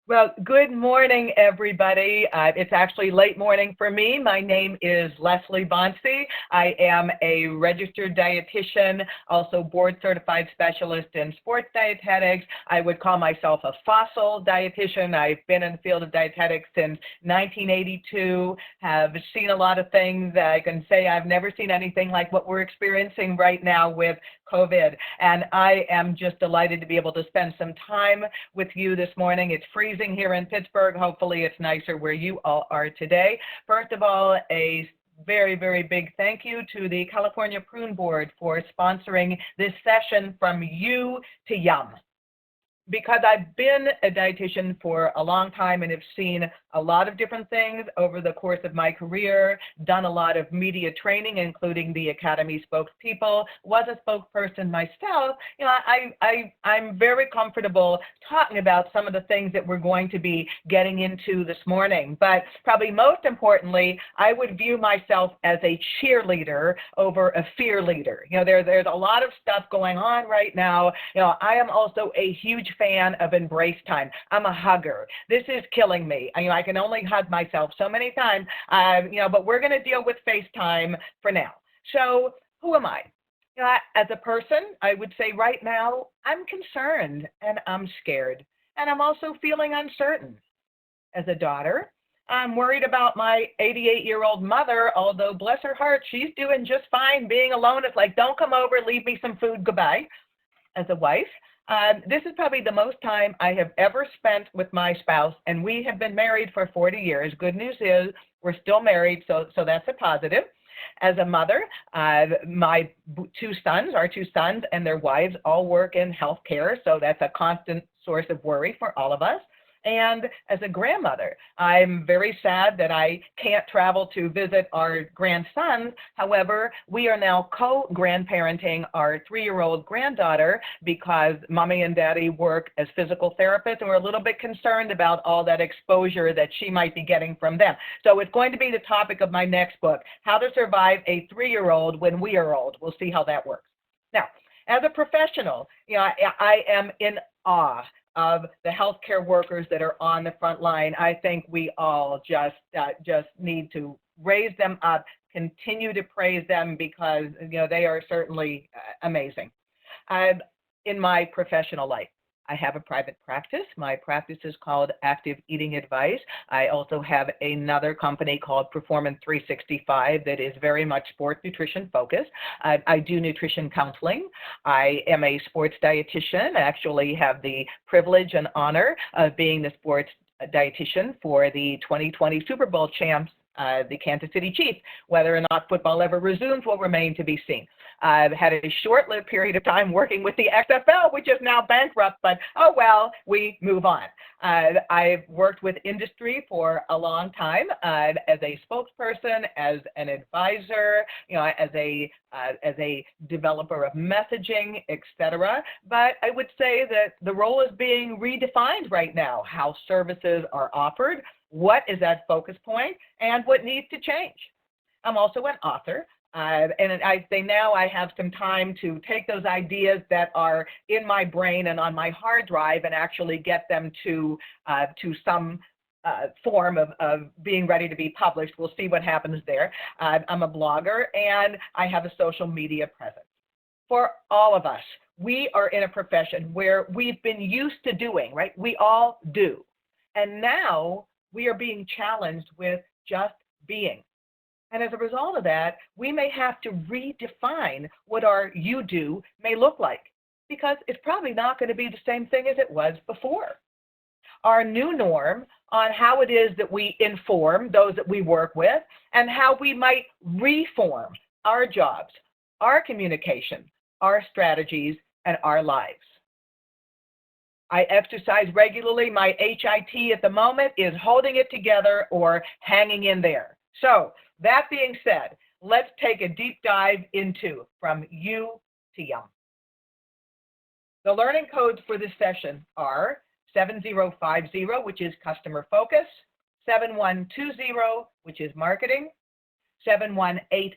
Well, good morning, everybody. It's actually late morning for me. My name is Leslie Bonci. I am a registered dietitian, also board certified specialist in sports dietetics. I would call myself a fossil dietitian. I've been in the field of dietetics since 1982, have seen a lot of things. I can say I've never seen anything like what we're experiencing right now with COVID. And I am just delighted to be able to spend some time with you this morning. It's freezing here in Pittsburgh. Hopefully it's nicer where you all are today. First of all, a very, very big thank you to the California Prune Board for sponsoring this session from you to yum. Because I've been a dietitian for a long time and have seen a lot of different things over the course of my career, done a lot of media training, including the Academy spokespeople, was a spokesperson myself, I'm very comfortable talking about some of the things that we're going to be getting into this morning. But probably most importantly, I would view myself as a cheerleader over a fear leader. There's a lot of stuff going on right now. I am also a huge fan of embrace time. I'm a hugger. This is killing me. I can only hug myself so many times, but we're going to deal with FaceTime for now. So who am I? As a person, I would say right now, I'm concerned and I'm scared. And I'm also feeling uncertain. As a daughter, I'm worried about my 88-year-old mother, although bless her heart, she's doing just fine being alone. It's like, don't come over, leave me some food, goodbye. As a wife, this is probably the most time I have ever spent with my spouse, and we have been married for 40 years. Good news is we're still married, so that's a positive. As a mother, our two sons and their wives all work in healthcare, so that's a constant source of worry for all of us. And as a grandmother, I'm very sad that I can't travel to visit our grandsons. However, we are now co-grandparenting our 3-year-old granddaughter because mommy and daddy work as physical therapists, and we're a little bit concerned about all that exposure that she might be getting from them. So it's going to be the topic of my next book, How to Survive a 3-Year-Old When We Are Old. We'll see how that works. Now, as a professional, I am in awe of the healthcare workers that are on the front line. I think we all just need to raise them up, continue to praise them because they are certainly amazing. In my professional life, I have a private practice. My practice is called Active Eating Advice. I also have another company called Performance 365 that is very much sports nutrition focused. I do nutrition counseling. I am a sports dietitian. I actually have the privilege and honor of being the sports dietitian for the 2020 Super Bowl champs, the Kansas City Chiefs. Whether or not football ever resumes will remain to be seen. I've had a short-lived period of time working with the XFL, which is now bankrupt, but oh well, we move on. I've worked with industry for a long time as a spokesperson, as an advisor, as a developer of messaging, etc. But I would say that the role is being redefined right now, how services are offered, what is that focus point, and what needs to change. I'm also an author. And I say now I have some time to take those ideas that are in my brain and on my hard drive and actually get them to some form of being ready to be published. We'll see what happens there. I'm a blogger and I have a social media presence. For all of us, we are in a profession where we've been used to doing, right? We all do. And now we are being challenged with just being. And as a result of that, we may have to redefine what our you do may look like, because it's probably not going to be the same thing as it was before. Our new norm on how it is that we inform those that we work with and how we might reform our jobs, our communication, our strategies, and our lives. I exercise regularly. My HIT at the moment is holding it together or hanging in there. So that being said, let's take a deep dive into From You to Yum. The learning codes for this session are 7050, which is customer focus, 7120, which is marketing, 7180,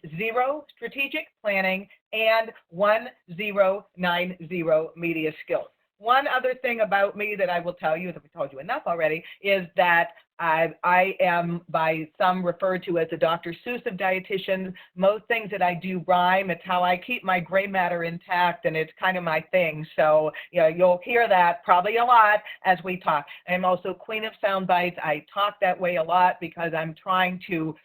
strategic planning, and 1090, media skills. One other thing about me that I will tell you, if I told you enough already, is that I am by some referred to as a Dr. Seuss of dietitians. Most things that I do rhyme. It's how I keep my gray matter intact, and it's kind of my thing. So you'll hear that probably a lot as we talk. I'm also Queen of Sound Bites. I talk that way a lot because I'm trying to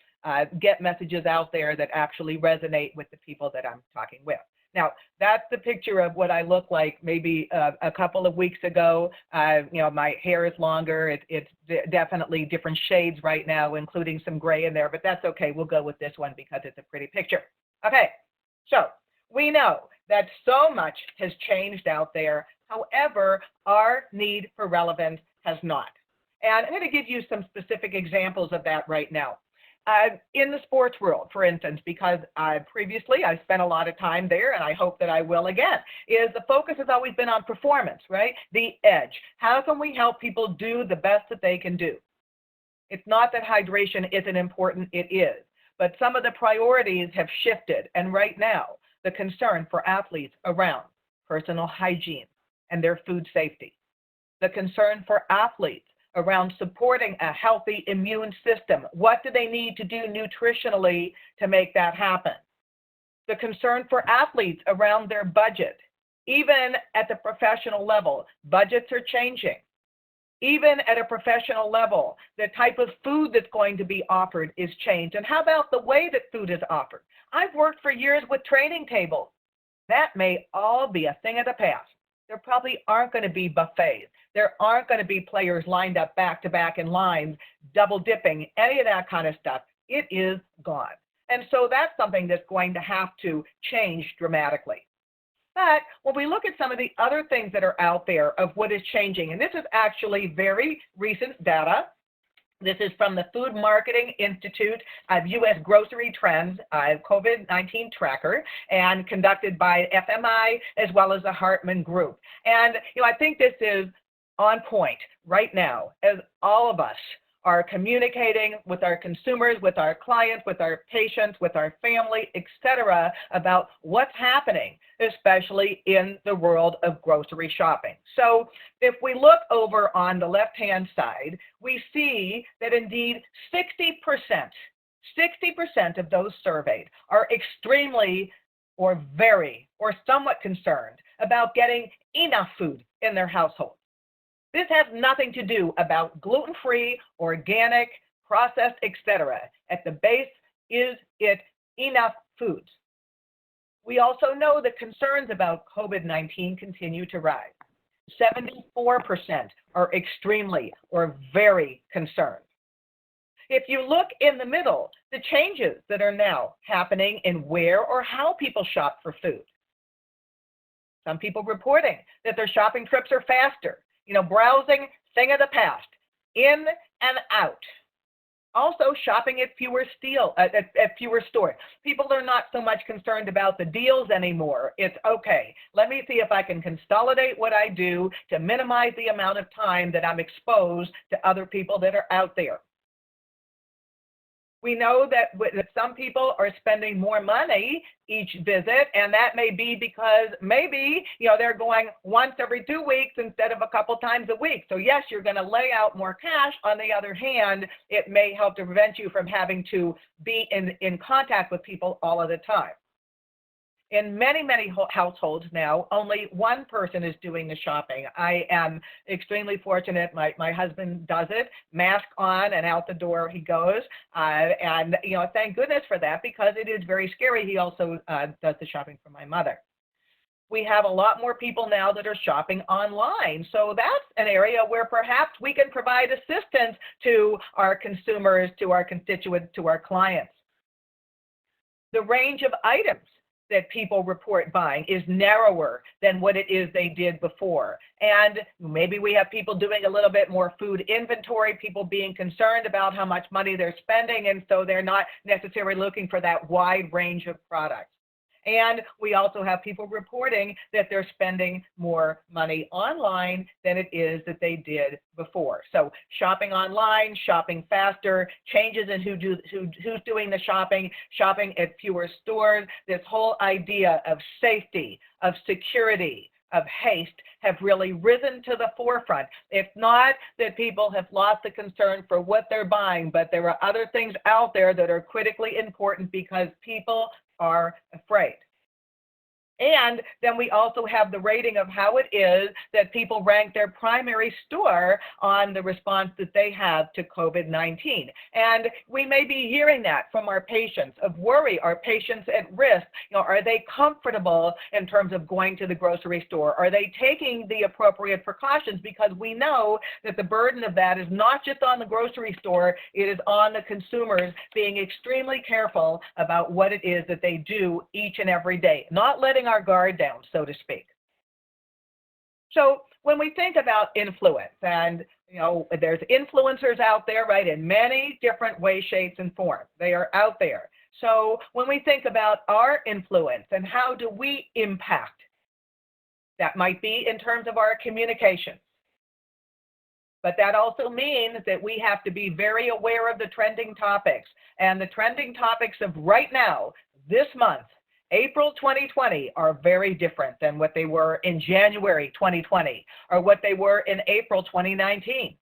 get messages out there that actually resonate with the people that I'm talking with. Now, that's the picture of what I look like maybe a couple of weeks ago. My hair is longer. It's definitely different shades right now, including some gray in there, but that's okay. We'll go with this one because it's a pretty picture. Okay, so we know that so much has changed out there. However, our need for relevance has not. And I'm going to give you some specific examples of that right now. In the sports world, for instance, because previously I spent a lot of time there, and I hope that I will again, is the focus has always been on performance, right? The edge. How can we help people do the best that they can do? It's not that hydration isn't important, it is. But some of the priorities have shifted, and right now, the concern for athletes around personal hygiene and their food safety, the concern for athletes around supporting a healthy immune system. What do they need to do nutritionally to make that happen? The concern for athletes around their budget. Even at the professional level, budgets are changing. Even at a professional level, the type of food that's going to be offered is changed. And how about the way that food is offered? I've worked for years with training tables. That may all be a thing of the past. There probably aren't going to be buffets. There aren't going to be players lined up back to back in lines, double dipping, any of that kind of stuff. It is gone. And so that's something that's going to have to change dramatically. But when we look at some of the other things that are out there of what is changing, and this is actually very recent data. This is from the Food Marketing Institute of U.S. Grocery Trends COVID-19 Tracker, and conducted by FMI as well as the Hartman Group. And I think this is on point right now as all of us are communicating with our consumers, with our clients, with our patients, with our family, etc., about what's happening, especially in the world of grocery shopping. So if we look over on the left-hand side, we see that indeed 60% of those surveyed are extremely or very or somewhat concerned about getting enough food in their household. This has nothing to do about gluten-free, organic, processed, etc. At the base, is it enough foods? We also know that concerns about COVID-19 continue to rise. 74% are extremely or very concerned. If you look in the middle, the changes that are now happening in where or how people shop for food. Some people reporting that their shopping trips are faster. Browsing, thing of the past, in and out. Also, shopping at fewer stores. People are not so much concerned about the deals anymore. It's okay. Let me see if I can consolidate what I do to minimize the amount of time that I'm exposed to other people that are out there. We know that some people are spending more money each visit, and that may be because maybe they're going once every 2 weeks instead of a couple times a week. So yes, you're going to lay out more cash. On the other hand, it may help to prevent you from having to be in contact with people all of the time. In many, many households now, only one person is doing the shopping. I am extremely fortunate. My husband does it, mask on, and out the door he goes. And thank goodness for that, because it is very scary. He also does the shopping for my mother. We have a lot more people now that are shopping online. So that's an area where perhaps we can provide assistance to our consumers, to our constituents, to our clients. The range of items that people report buying is narrower than what it is they did before. And maybe we have people doing a little bit more food inventory, people being concerned about how much money they're spending, and so they're not necessarily looking for that wide range of products. And we also have people reporting that they're spending more money online than it is that they did before. So shopping online, shopping faster, changes in who's doing the shopping, shopping at fewer stores, this whole idea of safety, of security, of haste have really risen to the forefront. It's not that people have lost the concern for what they're buying, but there are other things out there that are critically important because people are afraid. And then we also have the rating of how it is that people rank their primary store on the response that they have to COVID-19. And we may be hearing that from our patients of worry. Are patients at risk? Are they comfortable in terms of going to the grocery store? Are they taking the appropriate precautions? Because we know that the burden of that is not just on the grocery store, it is on the consumers being extremely careful about what it is that they do each and every day, not letting our guard down, so to speak. So when we think about influence, and there's influencers out there, right, in many different ways, shapes, and forms. They are out there. So when we think about our influence and how do we impact, that might be in terms of our communication. But that also means that we have to be very aware of the trending topics. And the trending topics of right now, this month, April 2020, are very different than what they were in January 2020 or what they were in April 2019,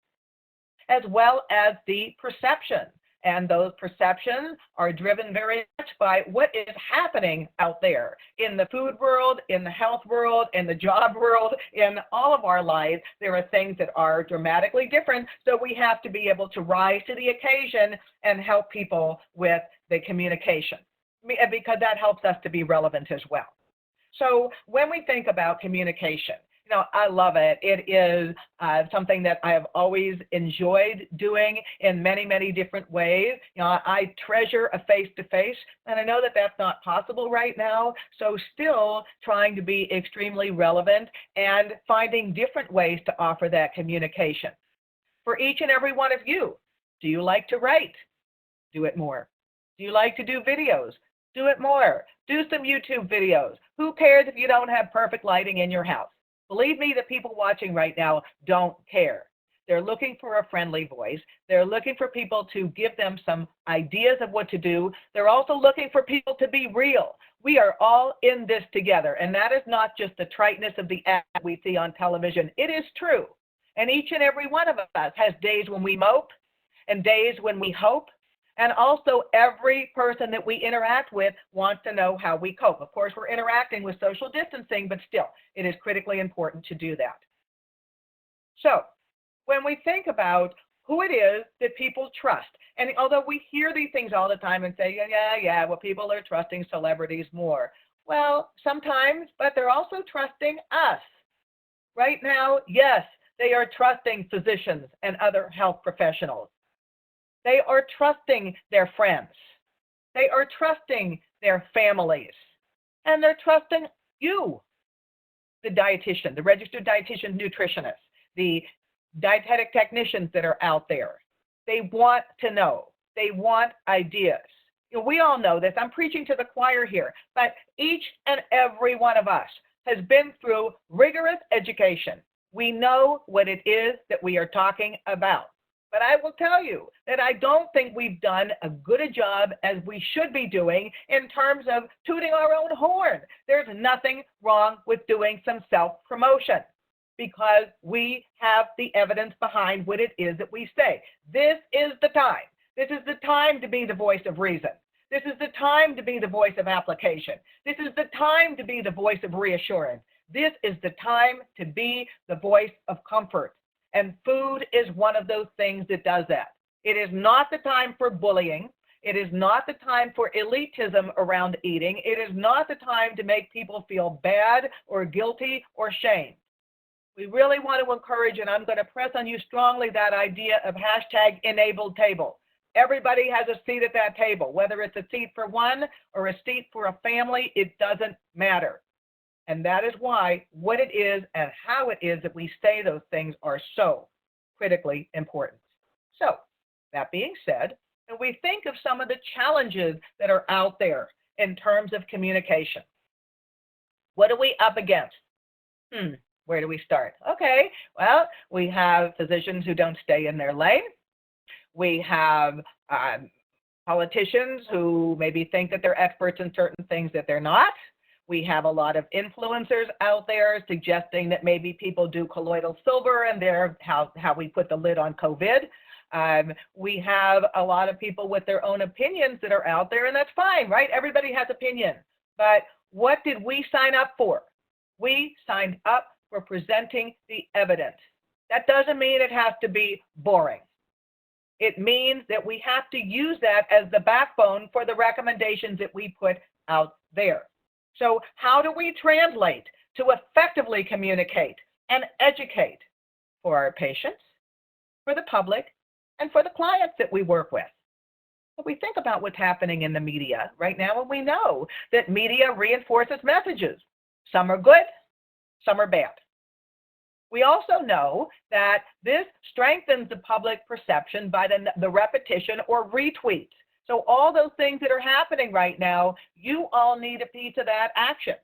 as well as the perception. And those perceptions are driven very much by what is happening out there in the food world, in the health world, in the job world, in all of our lives. There are things that are dramatically different, so we have to be able to rise to the occasion and help people with the communication, because that helps us to be relevant as well. So when we think about communication, I love it. It is something that I have always enjoyed doing in many, many different ways. I treasure a face-to-face, and I know that that's not possible right now. So still trying to be extremely relevant and finding different ways to offer that communication. For each and every one of you, do you like to write? Do it more. Do you like to do videos? Do it more. Do some YouTube videos. Who cares if you don't have perfect lighting in your house? Believe me, the people watching right now don't care. They're looking for a friendly voice. They're looking for people to give them some ideas of what to do. They're also looking for people to be real. We are all in this together, and that is not just the triteness of the ad we see on television. It is true. And each and every one of us has days when we mope and days when we hope. And also, every person that we interact with wants to know how we cope. Of course, we're interacting with social distancing, but still, it is critically important to do that. So, when we think about who it is that people trust, and although we hear these things all the time and say, well, people are trusting celebrities more. Well, sometimes, but they're also trusting us. Right now, yes, they are trusting physicians and other health professionals. They are trusting their friends. They are trusting their families. And they're trusting you, the dietitian, the registered dietitian nutritionist, the dietetic technicians that are out there. They want to know. They want ideas. We all know this. I'm preaching to the choir here, but each and every one of us has been through rigorous education. We know what it is that we are talking about. But I will tell you that I don't think we've done as good a job as we should be doing in terms of tooting our own horn. There's nothing wrong with doing some self-promotion because we have the evidence behind what it is that we say. This is the time. This is the time to be the voice of reason. This is the time to be the voice of application. This is the time to be the voice of reassurance. This is the time to be the voice of comfort. And food is one of those things that does that. It is not the time for bullying. It is not the time for elitism around eating. It is not the time to make people feel bad or guilty or shamed. We really want to encourage, and I'm going to press on you strongly, that idea of #enabled table. Everybody has a seat at that table, whether it's a seat for one or a seat for a family, it doesn't matter. And that is why what it is and how it is that we say those things are so critically important. So that being said, and we think of some of the challenges that are out there in terms of communication. What are we up against? Where do we start? Okay, well, we have physicians who don't stay in their lane. We have politicians who maybe think that they're experts in certain things that they're not. We have a lot of influencers out there suggesting that maybe people do colloidal silver and they're how we put the lid on COVID. We have a lot of people with their own opinions that are out there, and that's fine, right? Everybody has opinions. But what did we sign up for? We signed up for presenting the evidence. That doesn't mean it has to be boring. It means that we have to use that as the backbone for the recommendations that we put out there. So how do we translate to effectively communicate and educate for our patients, for the public, and for the clients that we work with? But we think about what's happening in the media right now, and we know that media reinforces messages. Some are good, some are bad. We also know that this strengthens the public perception by the repetition or retweets. So all those things that are happening right now, you all need a piece of that action.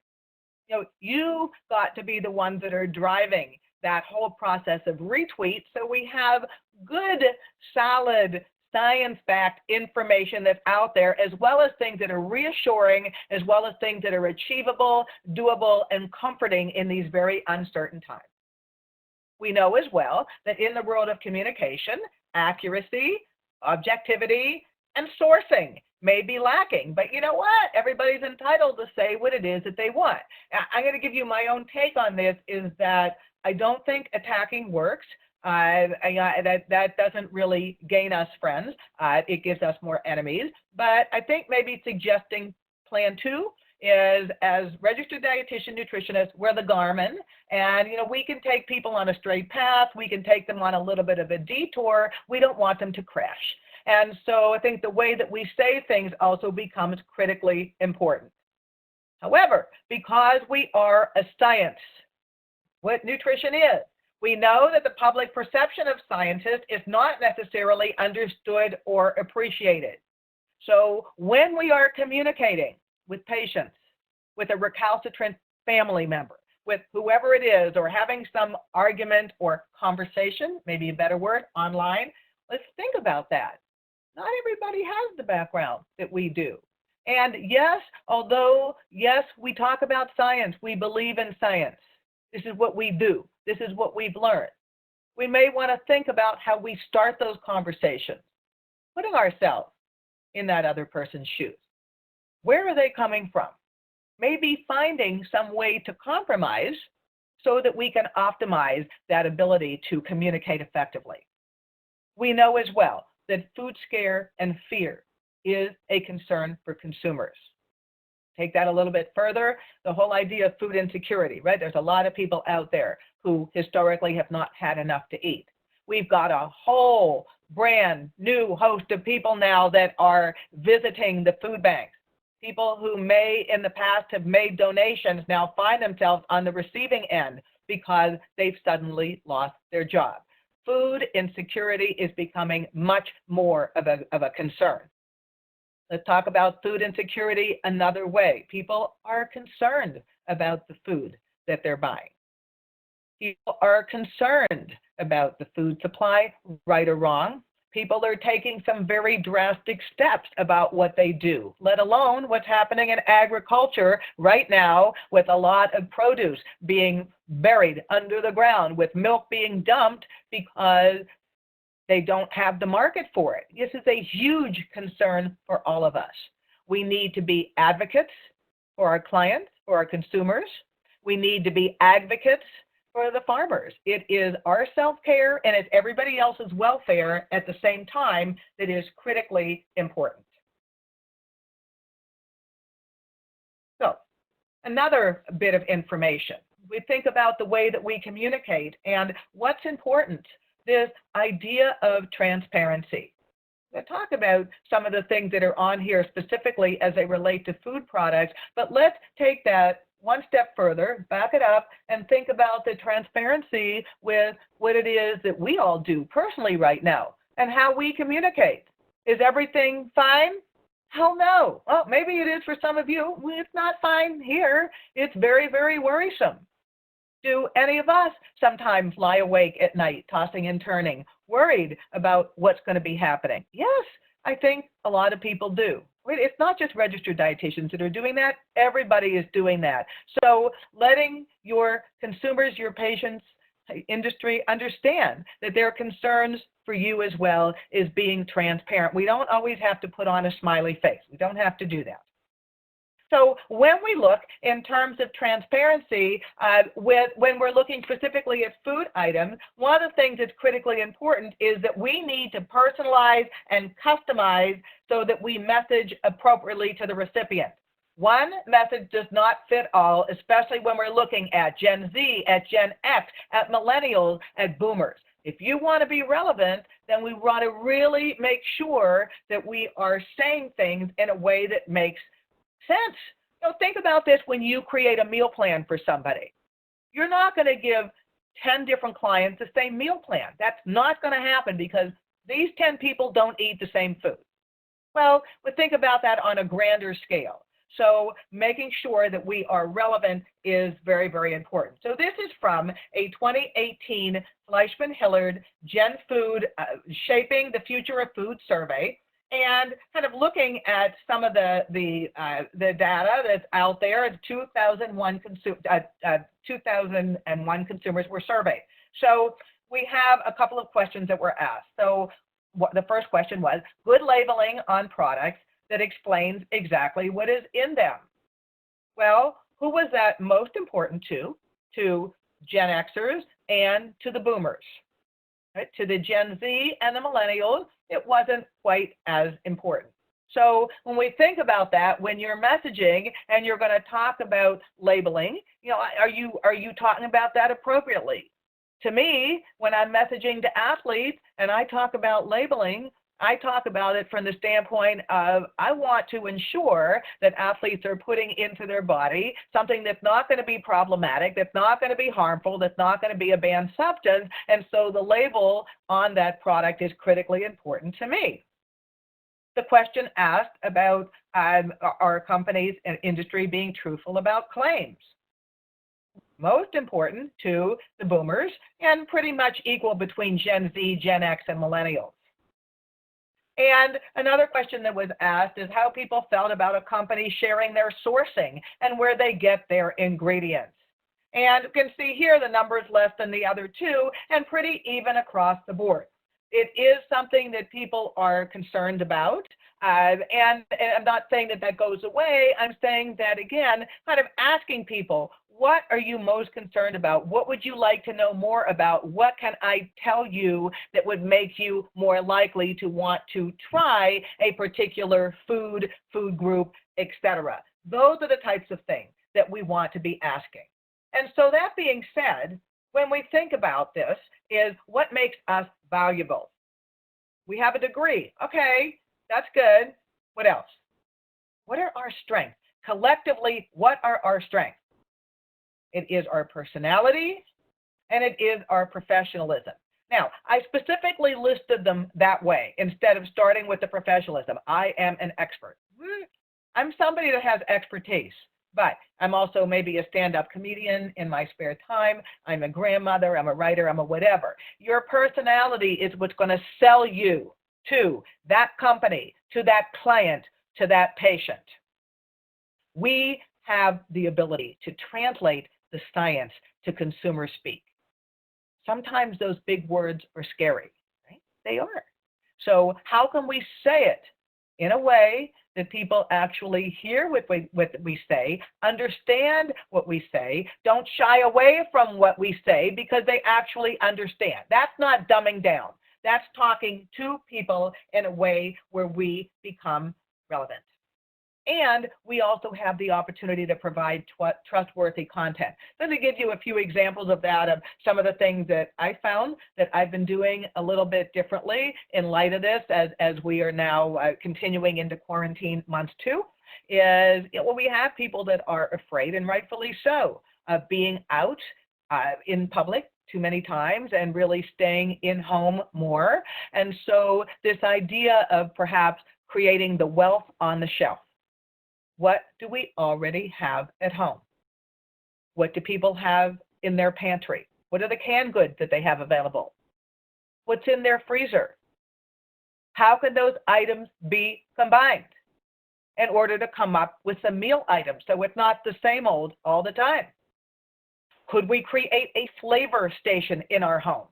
You got to be the ones that are driving that whole process of retweets, so we have good, solid, science-backed information that's out there, as well as things that are reassuring, as well as things that are achievable, doable, and comforting in these very uncertain times. We know as well that in the world of communication, accuracy, objectivity, and sourcing may be lacking. But you know what? Everybody's entitled to say what it is that they want. I'm going to give you my own take on this, is that I don't think attacking works. That doesn't really gain us friends. It gives us more enemies. But I think maybe suggesting plan 2 is, as registered dietitian nutritionists, we're the Garmin, and we can take people on a straight path. We can take them on a little bit of a detour. We don't want them to crash. And so I think the way that we say things also becomes critically important. However, because we are a science, what nutrition is, we know that the public perception of scientists is not necessarily understood or appreciated. So when we are communicating with patients, with a recalcitrant family member, with whoever it is, or having some argument or conversation, maybe a better word, online, let's think about that. Not everybody has the background that we do. And yes, although, yes, we talk about science, we believe in science. This is what we do. This is what we've learned. We may want to think about how we start those conversations, putting ourselves in that other person's shoes. Where are they coming from? Maybe finding some way to compromise so that we can optimize that ability to communicate effectively. We know as well that food scare and fear is a concern for consumers. Take that a little bit further, the whole idea of food insecurity, right? There's a lot of people out there who historically have not had enough to eat. We've got a whole brand new host of people now that are visiting the food banks. People who may in the past have made donations now find themselves on the receiving end because they've suddenly lost their job. Food insecurity is becoming much more of a concern. Let's talk about food insecurity another way. People are concerned about the food that they're buying. People are concerned about the food supply, right or wrong. People are taking some very drastic steps about what they do, let alone what's happening in agriculture right now, with a lot of produce being buried under the ground, with milk being dumped because they don't have the market for it. This is a huge concern for all of us. We need to be advocates for our clients, for our consumers. We need to be advocates for the farmers. It is our self-care and it's everybody else's welfare at the same time that is critically important. So, another bit of information. We think about the way that we communicate and what's important. This idea of transparency. We'll talk about some of the things that are on here specifically as they relate to food products, but let's take that one step further, back it up, and think about the transparency with what it is that we all do personally right now and how we communicate. Is everything fine? Hell no. Well, maybe it is for some of you. It's not fine here. It's very, very worrisome. Do any of us sometimes lie awake at night, tossing and turning, worried about what's going to be happening? Yes, I think a lot of people do. It's not just registered dietitians that are doing that. Everybody is doing that. So letting your consumers, your patients, industry understand that their concerns for you as well is being transparent. We don't always have to put on a smiley face. We don't have to do that. So when we look in terms of transparency, when we're looking specifically at food items, one of the things that's critically important is that we need to personalize and customize so that we message appropriately to the recipient. One message does not fit all, especially when we're looking at Gen Z, at Gen X, at millennials, at boomers. If you want to be relevant, then we want to really make sure that we are saying things in a way that makes sense. Think about this when you create a meal plan for somebody. You're not going to give 10 different clients the same meal plan. That's not going to happen because these 10 people don't eat the same food. Well, think about that on a grander scale. So making sure that we are relevant is very, very important. So this is from a 2018 Fleischman-Hillard Gen Food Shaping the Future of Food survey. And kind of looking at some of the data that's out there, 2001 consumers were surveyed. So we have a couple of questions that were asked. So the first question was, good labeling on products that explains exactly what is in them. Well, who was that most important to? To Gen Xers and to the boomers. Right? To the Gen Z and the millennials, it wasn't quite as important. So when we think about that, when you're messaging and you're going to talk about labeling, are you talking about that appropriately? To me, when I'm messaging to athletes and I talk about labeling, I talk about it from the standpoint of I want to ensure that athletes are putting into their body something that's not going to be problematic, that's not going to be harmful, that's not going to be a banned substance, and so the label on that product is critically important to me. The question asked about our companies and industry being truthful about claims. Most important to the boomers and pretty much equal between Gen Z, Gen X, and millennials. And another question that was asked is how people felt about a company sharing their sourcing and where they get their ingredients. And you can see here the numbers less than the other two and pretty even across the board. It is something that people are concerned about. And I'm not saying that that goes away. I'm saying that, again, kind of asking people, what are you most concerned about? What would you like to know more about? What can I tell you that would make you more likely to want to try a particular food group, etc.? Those are the types of things that we want to be asking. And so that being said, when we think about this is what makes us valuable. We have a degree. Okay, that's good. What else? What are our strengths? Collectively, what are our strengths? It is our personality, and it is our professionalism. Now, I specifically listed them that way instead of starting with the professionalism. I am an expert. I'm somebody that has expertise, but I'm also maybe a stand-up comedian in my spare time. I'm a grandmother, I'm a writer, I'm a whatever. Your personality is what's going to sell you to that company, to that client, to that patient. We have the ability to translate the science to consumer speak. Sometimes those big words are scary, right? They are. So how can we say it in a way that people actually hear what we say, understand what we say, don't shy away from what we say because they actually understand? That's not dumbing down. That's talking to people in a way where we become relevant. And we also have the opportunity to provide trustworthy content. So to give you a few examples of that, of some of the things that I found that I've been doing a little bit differently in light of this as we are now continuing into quarantine month 2, is we have people that are afraid, and rightfully so, of being out in public too many times and really staying in home more. And so this idea of perhaps creating the wealth on the shelf. What do we already have at home? What do people have in their pantry? What are the canned goods that they have available? What's in their freezer? How could those items be combined in order to come up with some meal items so it's not the same old all the time? Could we create a flavor station in our home?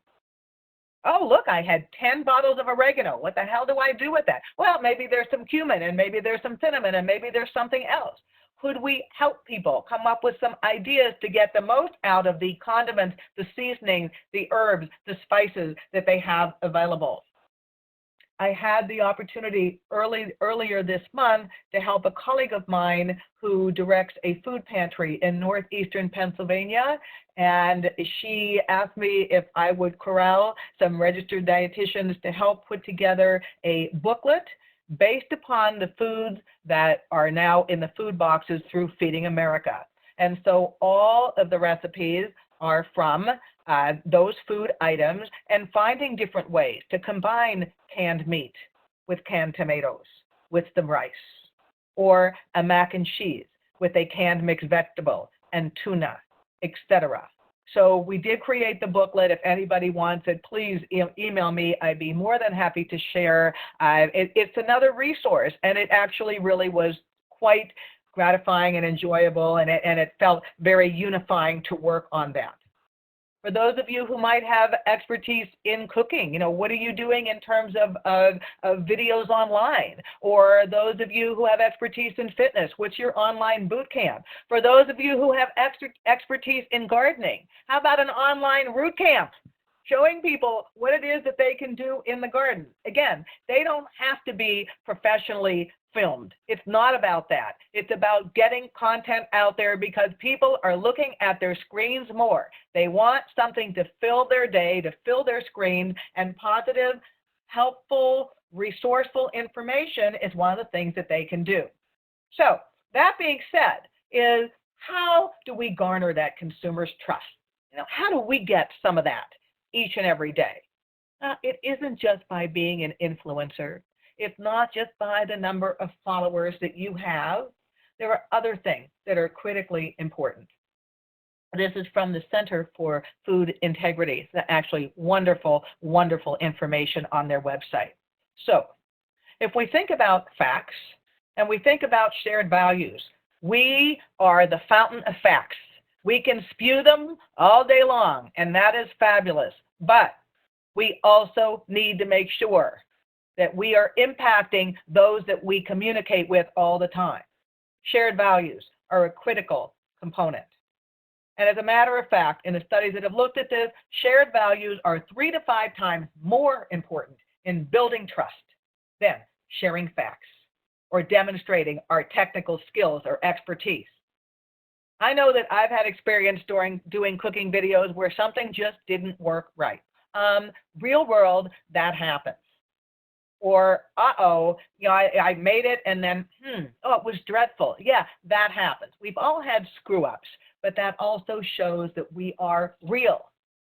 Oh, look, I had 10 bottles of oregano. What the hell do I do with that? Well, maybe there's some cumin, and maybe there's some cinnamon, and maybe there's something else. Could we help people come up with some ideas to get the most out of the condiments, the seasonings, the herbs, the spices that they have available? I had the opportunity earlier this month to help a colleague of mine who directs a food pantry in northeastern Pennsylvania, and she asked me if I would corral some registered dietitians to help put together a booklet based upon the foods that are now in the food boxes through Feeding America. And so all of the recipes are from those food items, and finding different ways to combine canned meat with canned tomatoes, with some rice, or a mac and cheese with a canned mixed vegetable and tuna, etc. So we did create the booklet. If anybody wants it, please email me. I'd be more than happy to share. It's another resource, and it actually really was quite gratifying and enjoyable, and it felt very unifying to work on that. For those of you who might have expertise in cooking, what are you doing in terms of videos online? Or those of you who have expertise in fitness, what's your online boot camp? For those of you who have expertise in gardening, how about an online root camp? Showing people what it is that they can do in the garden. Again, they don't have to be professionally filmed. It's not about that. It's about getting content out there because people are looking at their screens more. They want something to fill their day, to fill their screen, and positive, helpful, resourceful information is one of the things that they can do. So that being said, is how do we garner that consumer's trust? How do we get some of that each and every day? It isn't just by being an influencer. It's not just by the number of followers that you have. There are other things that are critically important. This is from the Center for Food Integrity. It's actually wonderful, wonderful information on their website. So if we think about facts and we think about shared values, we are the fountain of facts. We can spew them all day long, and that is fabulous. But we also need to make sure that we are impacting those that we communicate with all the time. Shared values are a critical component. And as a matter of fact, in the studies that have looked at this, shared values are 3 to 5 times more important in building trust than sharing facts or demonstrating our technical skills or expertise. I know that I've had experience during doing cooking videos where something just didn't work right. Real world, that happens. Or, I made it and then, it was dreadful. Yeah, that happens. We've all had screw-ups, but that also shows that we are real.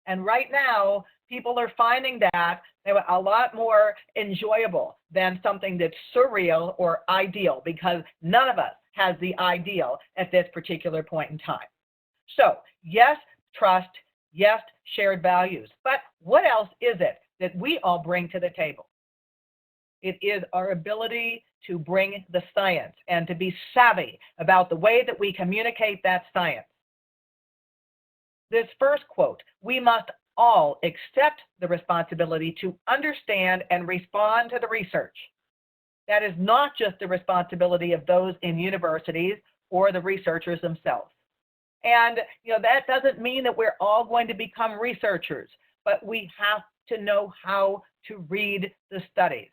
And right now, people are finding that they were a lot more enjoyable than something that's surreal or ideal, because none of us has the ideal at this particular point in time. So, yes, trust, yes, shared values. But what else is it that we all bring to the table? It is our ability to bring the science and to be savvy about the way that we communicate that science. This first quote, we must all accept the responsibility to understand and respond to the research. That is not just the responsibility of those in universities or the researchers themselves. And that doesn't mean that we're all going to become researchers, but we have to know how to read the studies.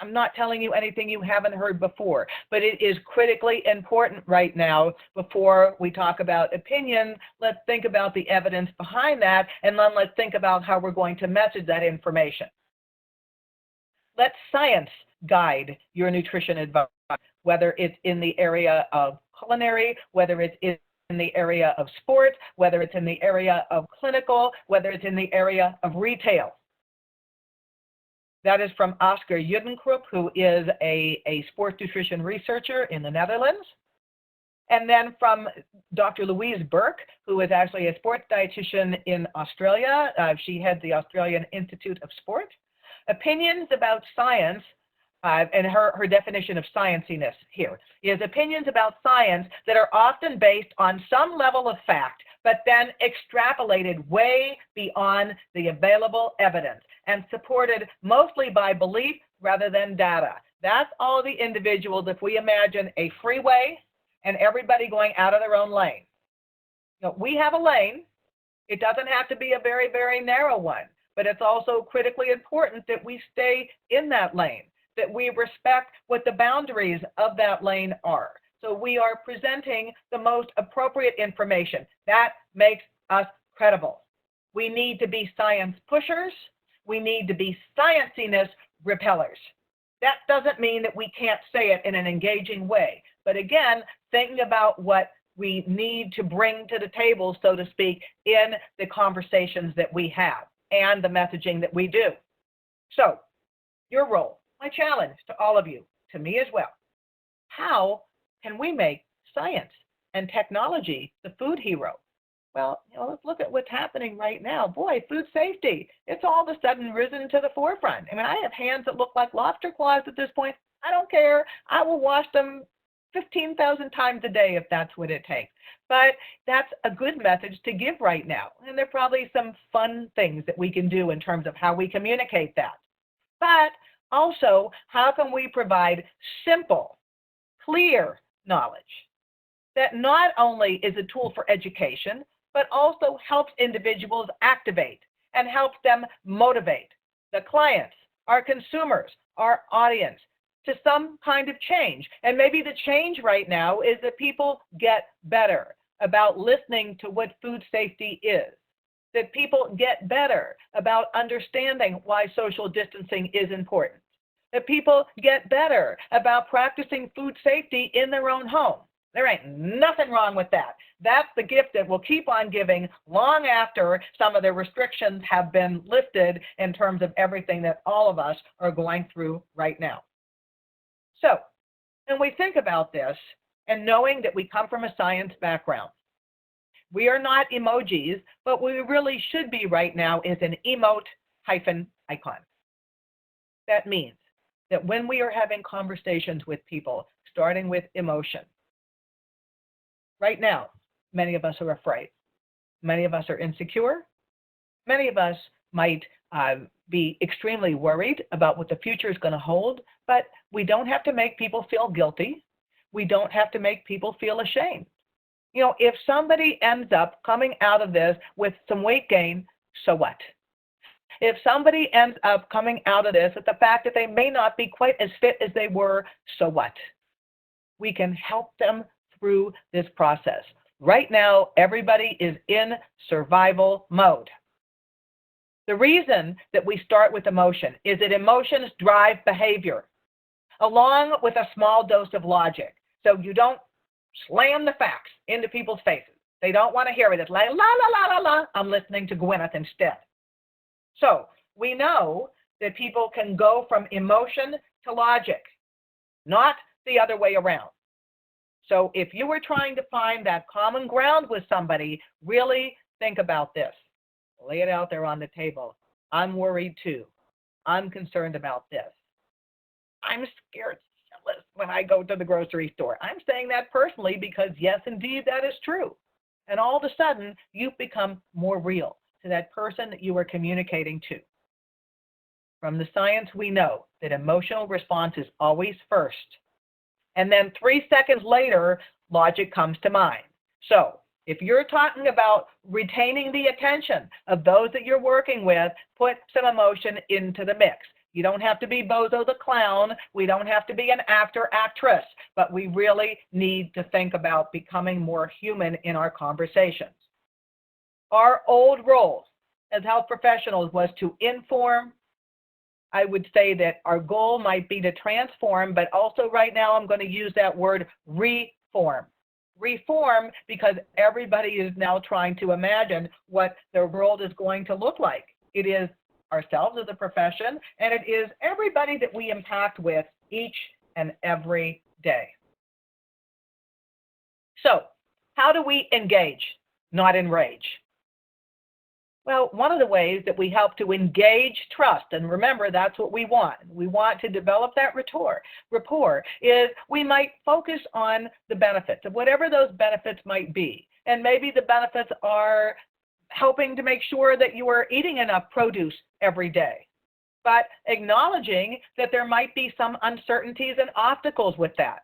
I'm not telling you anything you haven't heard before, but it is critically important right now. Before we talk about opinion, let's think about the evidence behind that, and then let's think about how we're going to message that information. Let science guide your nutrition advice, whether it's in the area of culinary, whether it's in the area of sport, whether it's in the area of clinical, whether it's in the area of retail. That is from Oscar Judenkrupp, who is a sports nutrition researcher in the Netherlands. And then from Dr. Louise Burke, who is actually a sports dietitian in Australia. She heads the Australian Institute of Sport. Opinions about science, and her definition of scienciness here is opinions about science that are often based on some level of fact, but then extrapolated way beyond the available evidence and supported mostly by belief rather than data. That's all the individuals if we imagine a freeway and everybody going out of their own lane. Now, we have a lane. It doesn't have to be a very, very narrow one, but it's also critically important that we stay in that lane, that we respect what the boundaries of that lane are. So we are presenting the most appropriate information. That makes us credible. We need to be science pushers. We need to be scienciness repellers. That doesn't mean that we can't say it in an engaging way. But again, thinking about what we need to bring to the table, so to speak, in the conversations that we have and the messaging that we do. So, your role, my challenge to all of you, to me as well. How can we make science and technology the food hero? Well, let's look at what's happening right now. Boy, food safety, it's all of a sudden risen to the forefront. I mean, I have hands that look like lobster claws at this point. I don't care. I will wash them 15,000 times a day if that's what it takes. But that's a good message to give right now. And there are probably some fun things that we can do in terms of how we communicate that. But also, how can we provide simple, clear knowledge that not only is a tool for education, but also helps individuals activate and helps them motivate the clients, our consumers, our audience to some kind of change. And maybe the change right now is that people get better about listening to what food safety is, that people get better about understanding why social distancing is important, that people get better about practicing food safety in their own home. There ain't nothing wrong with that. That's the gift that we'll keep on giving long after some of the restrictions have been lifted in terms of everything that all of us are going through right now. So, when we think about this, and knowing that we come from a science background, we are not emojis, but we really should be right now is an emote-icon. That means that when we are having conversations with people, starting with emotion, right now, many of us are afraid. Many of us are insecure. Many of us might be extremely worried about what the future is going to hold, but we don't have to make people feel guilty. We don't have to make people feel ashamed. You know, if somebody ends up coming out of this with some weight gain, so what? If somebody ends up coming out of this with the fact that they may not be quite as fit as they were, so what? We can help them through this process. Right now, everybody is in survival mode. The reason that we start with emotion is that emotions drive behavior, along with a small dose of logic. So you don't slam the facts into people's faces. They don't want to hear it. It's like, la, la, la, la, la. I'm listening to Gwyneth instead. So we know that people can go from emotion to logic, not the other way around. So if you were trying to find that common ground with somebody, really think about this. Lay it out there on the table. I'm worried too. I'm concerned about this. I'm scared when I go to the grocery store. I'm saying that personally because yes, indeed, that is true. And all of a sudden, you've become more real to that person that you are communicating to. From the science, we know that emotional response is always first. And then 3 seconds later, logic comes to mind. So if you're talking about retaining the attention of those that you're working with, put some emotion into the mix. You don't have to be Bozo the Clown. We don't have to be an actor, actress, but we really need to think about becoming more human in our conversations. Our old role as health professionals was to inform. I would say that our goal might be to transform, but also right now I'm going to use that word reform. Reform because everybody is now trying to imagine what their world is going to look like. It is ourselves as a profession, and it is everybody that we impact with each and every day. So, how do we engage, not enrage? Well, one of the ways that we help to engage trust, and remember, that's what we want. We want to develop that rapport, is we might focus on the benefits of whatever those benefits might be. And maybe the benefits are helping to make sure that you are eating enough produce every day, but acknowledging that there might be some uncertainties and obstacles with that.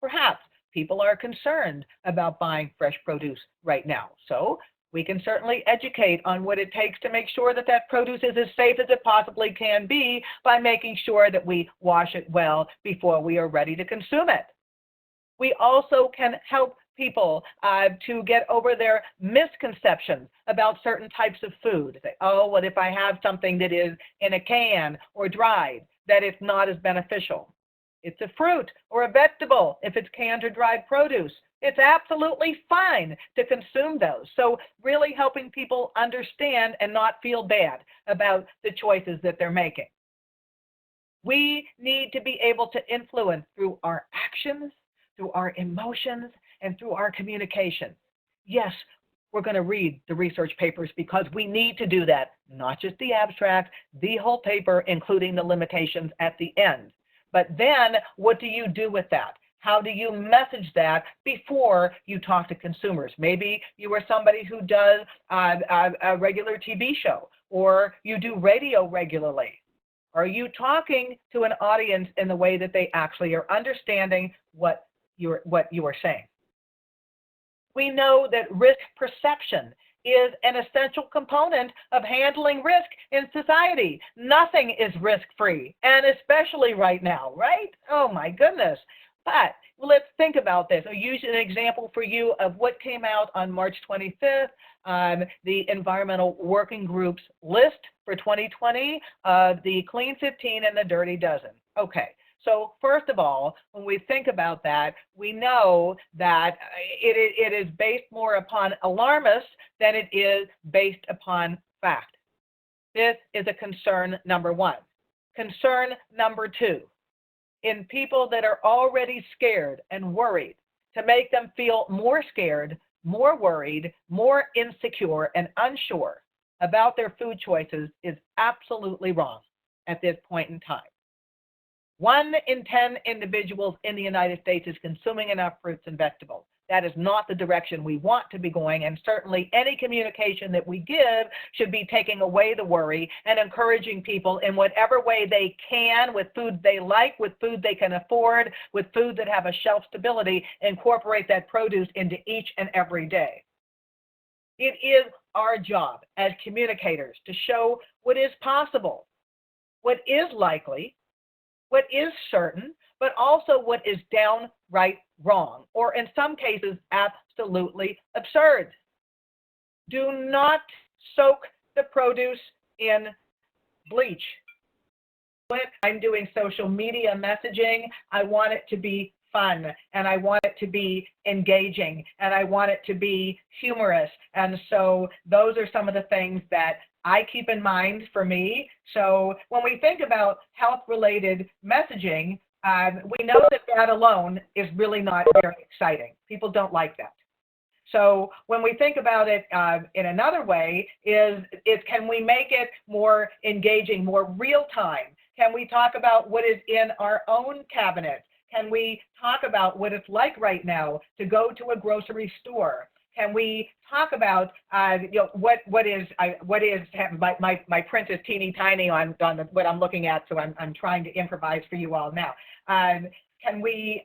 Perhaps people are concerned about buying fresh produce right now. So we can certainly educate on what it takes to make sure that that produce is as safe as it possibly can be by making sure that we wash it well before we are ready to consume it. We also can help people to get over their misconceptions about certain types of food. Say, oh, well, if I have something that is in a can or dried, that it's not as beneficial. It's a fruit or a vegetable if it's canned or dried produce. It's absolutely fine to consume those. So really helping people understand and not feel bad about the choices that they're making. We need to be able to influence through our actions, through our emotions, and through our communication. Yes, we're going to read the research papers because we need to do that, not just the abstract, the whole paper, including the limitations at the end. But then what do you do with that? How do you message that before you talk to consumers? Maybe you are somebody who does a regular TV show, or you do radio regularly. Are you talking to an audience in the way that they actually are understanding what you are saying? We know that risk perception is an essential component of handling risk in society. Nothing is risk-free, and especially right now, right? Oh my goodness. But let's think about this. I'll use an example for you of what came out on March 25th, the Environmental Working Group's list for 2020 of the Clean 15 and the Dirty Dozen. Okay. So first of all, when we think about that, we know that it is based more upon alarmists than it is based upon fact. This is a concern number one. Concern number two, in people that are already scared and worried, to make them feel more scared, more worried, more insecure and unsure about their food choices is absolutely wrong at this point in time. 1 in 10 individuals in the United States is consuming enough fruits and vegetables. That is not the direction we want to be going, and certainly any communication that we give should be taking away the worry and encouraging people in whatever way they can, with food they like, with food they can afford, with food that have a shelf stability, incorporate that produce into each and every day. It is our job as communicators to show what is possible, what is likely, what is certain, but also what is downright wrong, or in some cases, absolutely absurd. Do not soak the produce in bleach. When I'm doing social media messaging, I want it to be fun, and I want it to be engaging, and I want it to be humorous. And so those are some of the things that I keep in mind for me. So when we think about health-related messaging, we know that that alone is really not very exciting. People don't like that. So when we think about it in another way, is can we make it more engaging, more real-time? Can we talk about what is in our own cabinet? Can we talk about what it's like right now to go to a grocery store? Can we talk about what is my print is teeny tiny on what I'm looking at, so I'm trying to improvise for you all now. Can we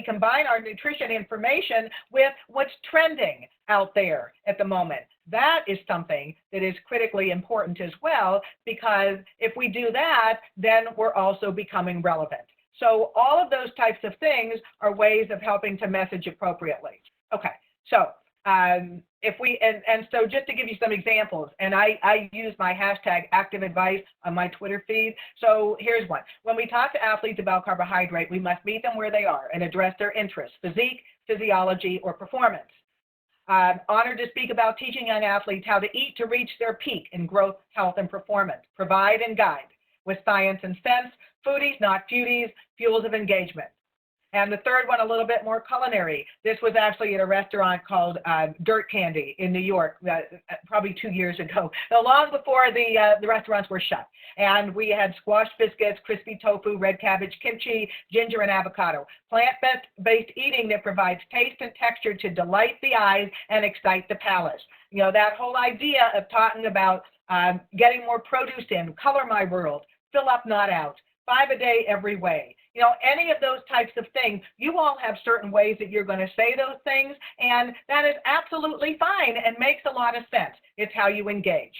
combine our nutrition information with what's trending out there at the moment? That is something that is critically important as well, because if we do that, then we're also becoming relevant. So all of those types of things are ways of helping to message appropriately. Okay. So so just to give you some examples, and I use my hashtag active advice on my Twitter feed. So here's one. When we talk to athletes about carbohydrate, we must meet them where they are and address their interests, physique, physiology, or performance. Honored to speak about teaching young athletes how to eat to reach their peak in growth, health, and performance. Provide and guide with science and sense, foodies, not foodies, fuels of engagement. And the third one, a little bit more culinary. This was actually at a restaurant called Dirt Candy in New York, probably 2 years ago, long before the restaurants were shut. And we had squash biscuits, crispy tofu, red cabbage, kimchi, ginger, and avocado. Plant-based eating that provides taste and texture to delight the eyes and excite the palate. You know, that whole idea of talking about getting more produce in, color my world, fill up, not out, 5 a day every way. You know, any of those types of things, you all have certain ways that you're going to say those things, and that is absolutely fine and makes a lot of sense. It's how you engage.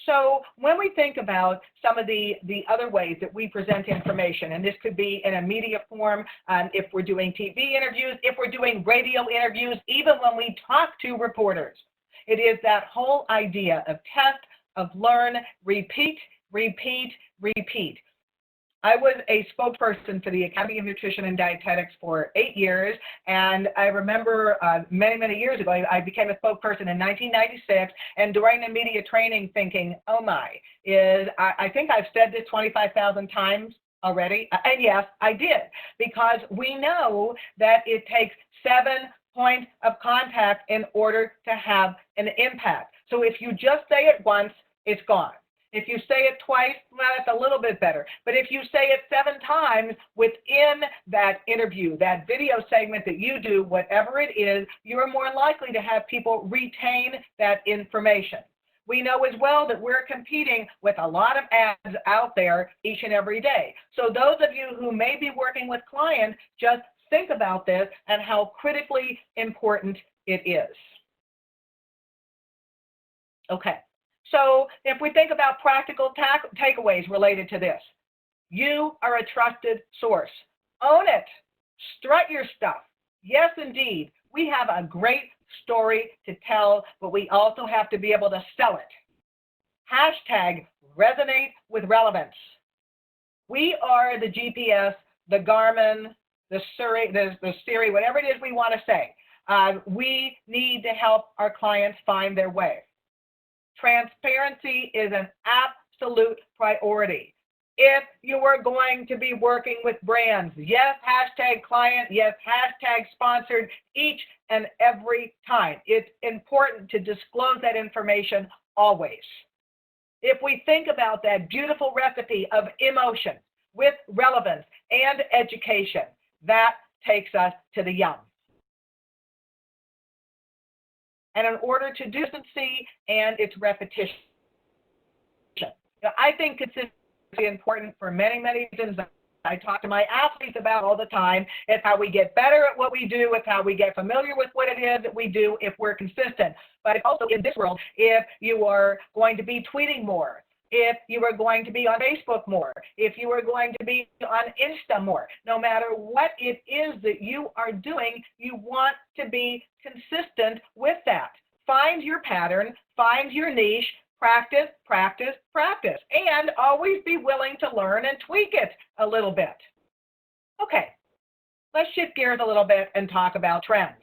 So when we think about some of the other ways that we present information, and this could be in a media form, if we're doing TV interviews, if we're doing radio interviews, even when we talk to reporters, it is that whole idea of test, of learn, repeat, repeat, repeat. I was a spokesperson for the Academy of Nutrition and Dietetics for 8 years, and I remember many, many years ago, I became a spokesperson in 1996, and during the media training thinking, oh my, I think I've said this 25,000 times already, and yes, I did, because we know that it takes 7 points of contact in order to have an impact. So if you just say it once, it's gone. If you say it twice, well, that's a little bit better. But if you say it 7 times within that interview, that video segment that you do, whatever it is, you're more likely to have people retain that information. We know as well that we're competing with a lot of ads out there each and every day. So those of you who may be working with clients, just think about this and how critically important it is. Okay. So if we think about practical takeaways related to this, you are a trusted source. Own it. Strut your stuff. Yes, indeed. We have a great story to tell, but we also have to be able to sell it. Hashtag resonate with relevance. We are the GPS, the Garmin, the Siri, whatever it is we want to say. We need to help our clients find their way. Transparency is an absolute priority. If you are going to be working with brands, yes, hashtag client, yes, hashtag sponsored, each and every time. It's important to disclose that information always. If we think about that beautiful recipe of emotion with relevance and education, that takes us to the yum. And in order to do consistency and its repetition. Now, I think consistency is important for many, many reasons. I talk to my athletes about all the time. It's how we get better at what we do. It's how we get familiar with what it is that we do if we're consistent. But also in this world, if you are going to be tweeting more, if you are going to be on Facebook more, if you are going to be on Insta more, no matter what it is that you are doing, you want to be consistent with that. Find your pattern, find your niche, practice, practice, practice, and always be willing to learn and tweak it a little bit. Okay, let's shift gears a little bit and talk about trends.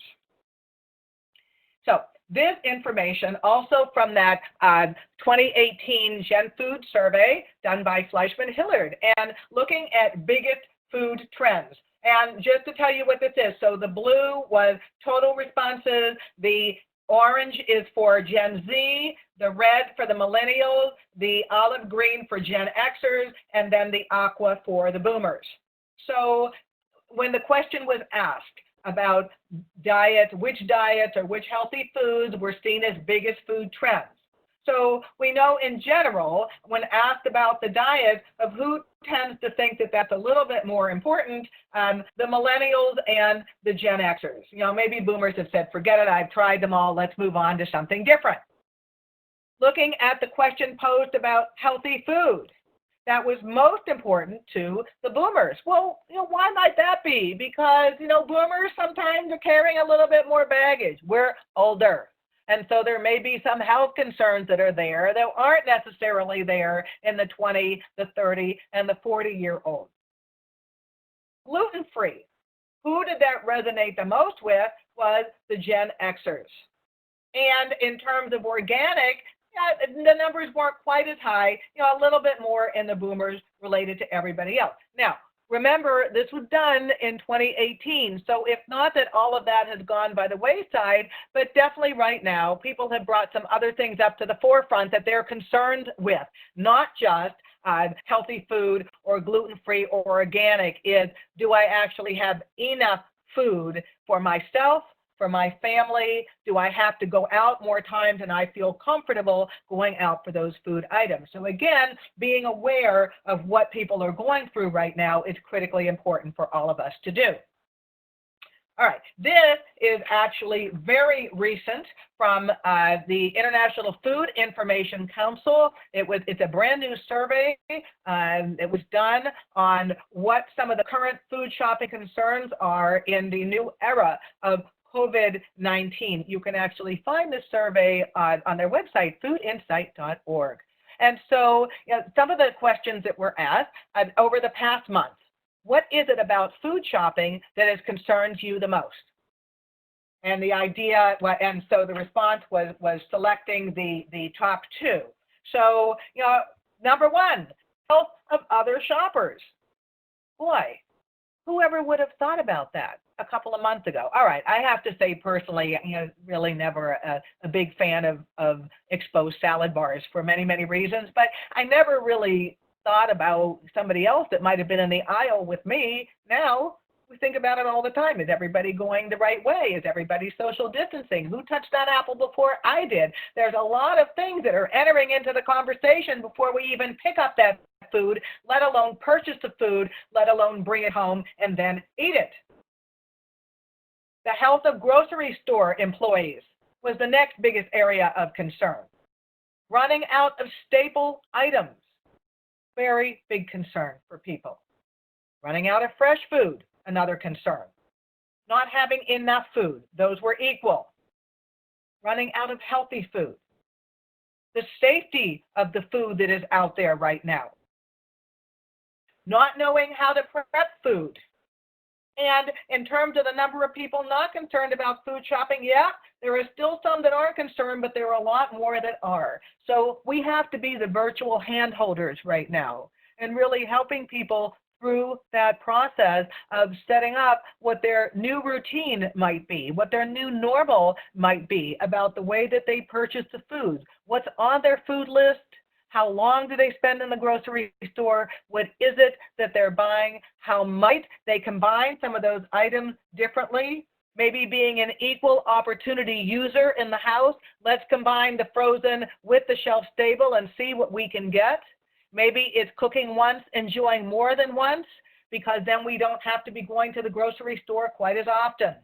So this information also from that 2018 Gen Food survey done by Fleischman-Hillard and looking at biggest food trends. And just to tell you what this is, so the blue was total responses, the orange is for Gen Z, the red for the millennials, the olive green for Gen Xers, and then the aqua for the boomers. So when the question was asked about diets, which diets or which healthy foods were seen as biggest food trends. So we know in general, when asked about the diet of who tends to think that that's a little bit more important, the millennials and the Gen Xers. You know, maybe boomers have said, forget it, I've tried them all, let's move on to something different. Looking at the question posed about healthy food, that was most important to the boomers. Well, you know, why might that be? Because, you know, boomers sometimes are carrying a little bit more baggage. We're older. And so there may be some health concerns that are there that aren't necessarily there in the 20, the 30, and the 40-year-old. Gluten-free. Who did that resonate the most with was the Gen Xers. And in terms of organic, the numbers weren't quite as high, you know, a little bit more in the boomers related to everybody else. Now, Remember, this was done in 2018, so if not that all of that has gone by the wayside, but definitely right now, people have brought some other things up to the forefront that they're concerned with, not just healthy food or gluten-free or organic, is do I actually have enough food for myself, for my family? Do I have to go out more times and I feel comfortable going out for those food items? So again, being aware of what people are going through right now is critically important for all of us to do. All right, this is actually very recent from the International Food Information Council. It's a brand new survey. It was done on what some of the current food shopping concerns are in the new era of COVID-19. You can actually find this survey on their website, foodinsight.org. And so some of the questions that were asked over the past month: what is it about food shopping that has concerned you the most? And the idea, and so the response was selecting the top two. So, number one, health of other shoppers. Boy, whoever would have thought about that a couple of months ago? All right, I have to say personally, really never a big fan of exposed salad bars for many, many reasons, but I never really thought about somebody else that might have been in the aisle with me. Now we think about it all the time. Is everybody going the right way? Is everybody social distancing? Who touched that apple before I did? There's a lot of things that are entering into the conversation before we even pick up that food, let alone purchase the food, let alone bring it home and then eat it. The health of grocery store employees was the next biggest area of concern. Running out of staple items, very big concern for people. Running out of fresh food, another concern. Not having enough food, those were equal. Running out of healthy food. The safety of the food that is out there right now. Not knowing how to prep food. And in terms of the number of people not concerned about food shopping, yeah, there are still some that aren't concerned, but there are a lot more that are. So we have to be the virtual hand holders right now and really helping people through that process of setting up what their new routine might be, what their new normal might be about the way that they purchase the foods, what's on their food list, how long do they spend in the grocery store, what is it that they're buying, how might they combine some of those items differently. Maybe being an equal opportunity user in the house, let's combine the frozen with the shelf stable and see what we can get. Maybe it's cooking once, enjoying more than once, because then we don't have to be going to the grocery store quite as often.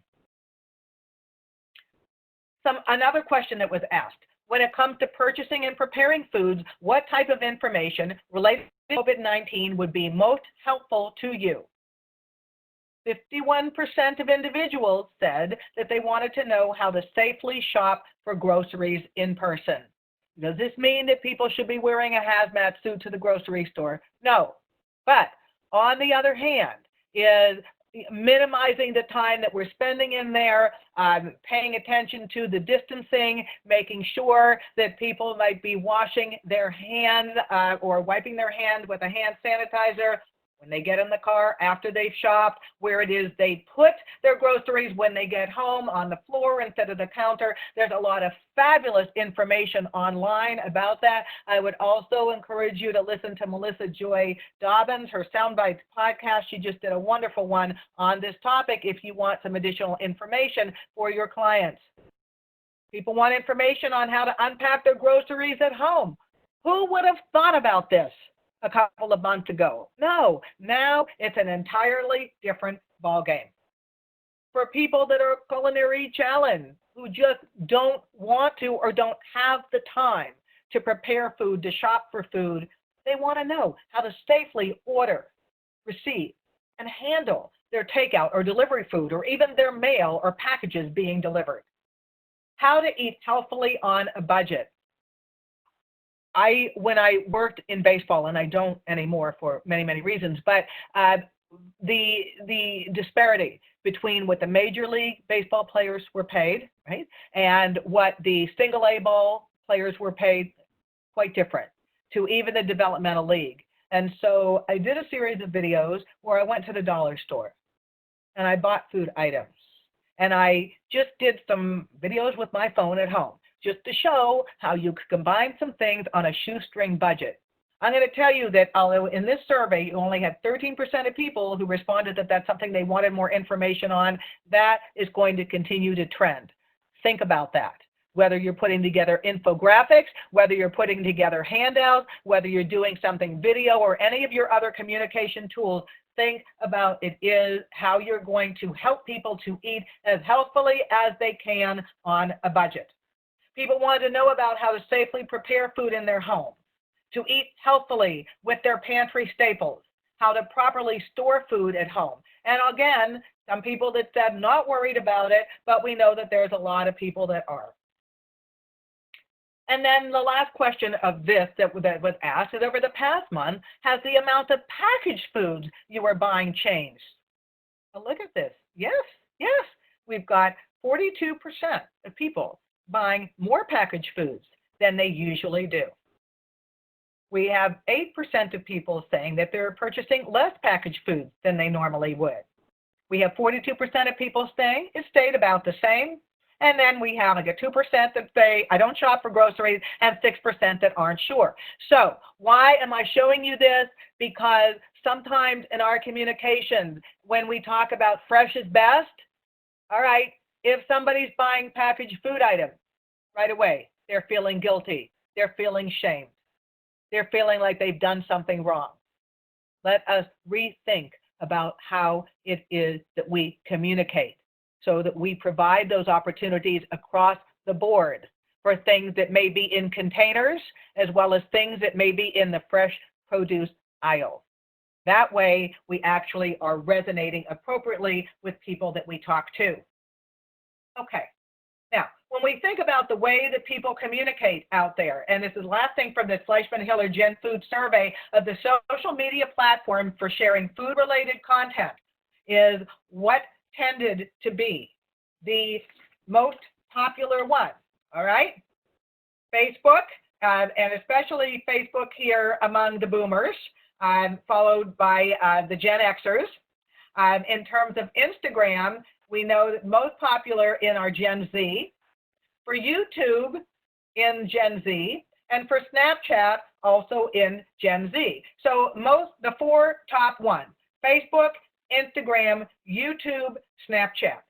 Another question that was asked: when it comes to purchasing and preparing foods, what type of information related to COVID-19 would be most helpful to you? 51% of individuals said that they wanted to know how to safely shop for groceries in person. Does this mean that people should be wearing a hazmat suit to the grocery store? No. But on the other hand, is minimizing the time that we're spending in there, paying attention to the distancing, making sure that people might be washing their hands or wiping their hands with a hand sanitizer when they get in the car, after they've shopped, where it is they put their groceries when they get home on the floor instead of the counter. There's a lot of fabulous information online about that. I would also encourage you to listen to Melissa Joy Dobbins, her Soundbites podcast. She just did a wonderful one on this topic if you want some additional information for your clients. People want information on how to unpack their groceries at home. Who would have thought about this a couple of months ago? No, now it's an entirely different ballgame. For people that are culinary challenged, who just don't want to or don't have the time to prepare food, to shop for food, they want to know how to safely order, receive, and handle their takeout or delivery food, or even their mail or packages being delivered. How to eat healthfully on a budget. When I worked in baseball, and I don't anymore for many, many reasons, but the disparity between what the Major League Baseball players were paid, right, and what the single A ball players were paid, quite different, to even the developmental league. And so I did a series of videos where I went to the dollar store and I bought food items. And I just did some videos with my phone at home just to show how you could combine some things on a shoestring budget. I'm going to tell you that although in this survey you only had 13% of people who responded that that's something they wanted more information on, that is going to continue to trend. Think about that. Whether you're putting together infographics, whether you're putting together handouts, whether you're doing something video or any of your other communication tools, think about it is how you're going to help people to eat as healthfully as they can on a budget. People wanted to know about how to safely prepare food in their home, to eat healthfully with their pantry staples, how to properly store food at home. And again, some people that said not worried about it, but we know that there's a lot of people that are. And then the last question of this that was asked is, over the past month, has the amount of packaged foods you are buying changed? Now look at this. Yes, yes. We've got 42% of people buying more packaged foods than they usually do. We have 8% of people saying that they're purchasing less packaged foods than they normally would. We have 42% of people saying it stayed about the same. And then we have like a 2% that say, I don't shop for groceries, and 6% that aren't sure. So why am I showing you this? Because sometimes in our communications, when we talk about fresh is best, all right, if somebody's buying packaged food items, right away, they're feeling guilty. They're feeling shamed. They're feeling like they've done something wrong. Let us rethink about how it is that we communicate, so that we provide those opportunities across the board for things that may be in containers as well as things that may be in the fresh produce aisle. That way, we actually are resonating appropriately with people that we talk to. Okay. Now, when we think about the way that people communicate out there, and this is the last thing from the Fleischman-Hiller Gen Food survey of the social media platform for sharing food-related content, is what tended to be the most popular one, all right? Facebook, and especially Facebook here among the boomers, followed by the Gen Xers. In terms of Instagram, we know that most popular in our Gen Z, for YouTube in Gen Z, and for Snapchat also in Gen Z. So the four top ones: Facebook, Instagram, YouTube, Snapchat.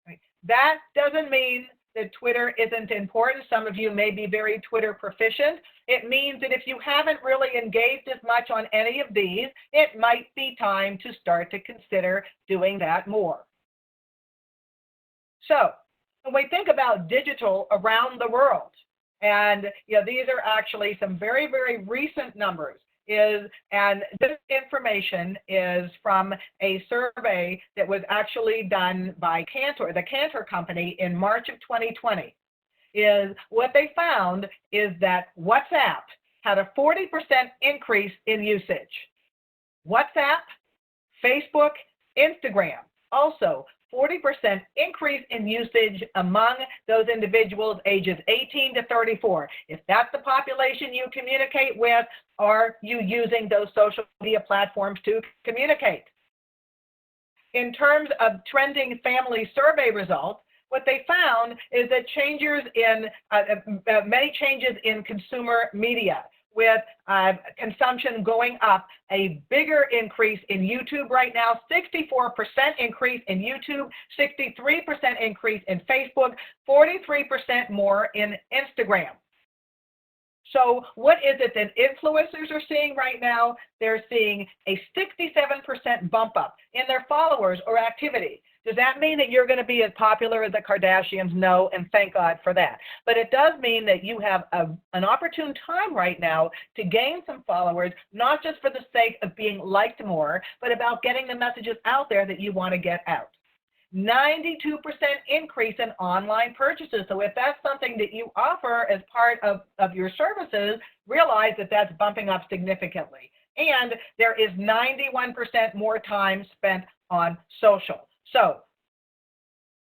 Right? That doesn't mean that Twitter isn't important. Some of you may be very Twitter proficient. It means that if you haven't really engaged as much on any of these, it might be time to start to consider doing that more. So when we think about digital around the world, and these are actually some very, very recent numbers, and this information is from a survey that was actually done by Cantor, the Cantor company, in March of 2020. Is what they found is that WhatsApp had a 40% increase in usage. WhatsApp, Facebook, Instagram, also 40% increase in usage among those individuals ages 18 to 34. If that's the population you communicate with, are you using those social media platforms to communicate? In terms of trending family survey results, what they found is that many changes in consumer media, with consumption going up, a bigger increase in YouTube right now, 64% increase in YouTube, 63% increase in Facebook, 43% more in Instagram. So what is it that influencers are seeing right now? They're seeing a 67% bump up in their followers or activity. Does that mean that you're going to be as popular as the Kardashians? No, and thank God for that. But it does mean that you have an opportune time right now to gain some followers, not just for the sake of being liked more, but about getting the messages out there that you want to get out. 92% increase in online purchases. So if that's something that you offer as part of your services, realize that that's bumping up significantly. And there is 91% more time spent on social. So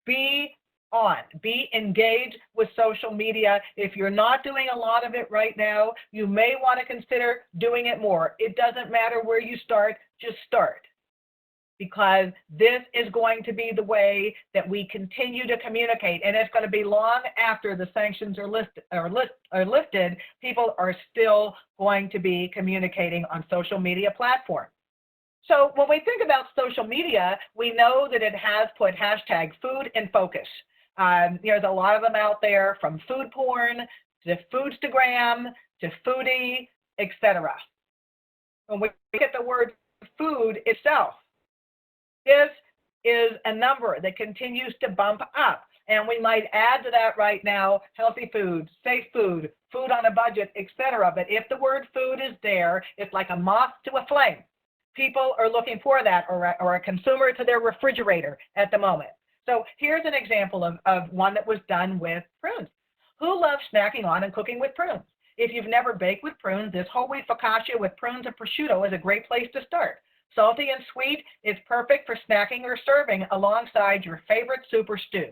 be on. Be engaged with social media. If you're not doing a lot of it right now, you may want to consider doing it more. It doesn't matter where you start, just start. Because this is going to be the way that we continue to communicate. And it's going to be long after the sanctions are lifted, people are still going to be communicating on social media platforms. So when we think about social media, we know that it has put hashtag food in focus. There's a lot of them out there, from food porn to Foodstagram to foodie, etc. When we look at the word food itself, this is a number that continues to bump up. And we might add to that right now, healthy food, safe food, food on a budget, etc. But if the word food is there, it's like a moth to a flame. People are looking for that, or a consumer to their refrigerator at the moment. So here's an example of one that was done with prunes. Who loves snacking on and cooking with prunes? If you've never baked with prunes, this whole wheat focaccia with prunes and prosciutto is a great place to start. Salty and sweet is perfect for snacking or serving alongside your favorite super stew.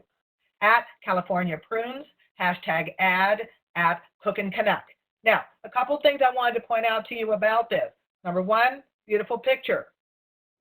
At California Prunes, hashtag ad at Cook and Canuck. Now, a couple things I wanted to point out to you about this. Number one, beautiful picture.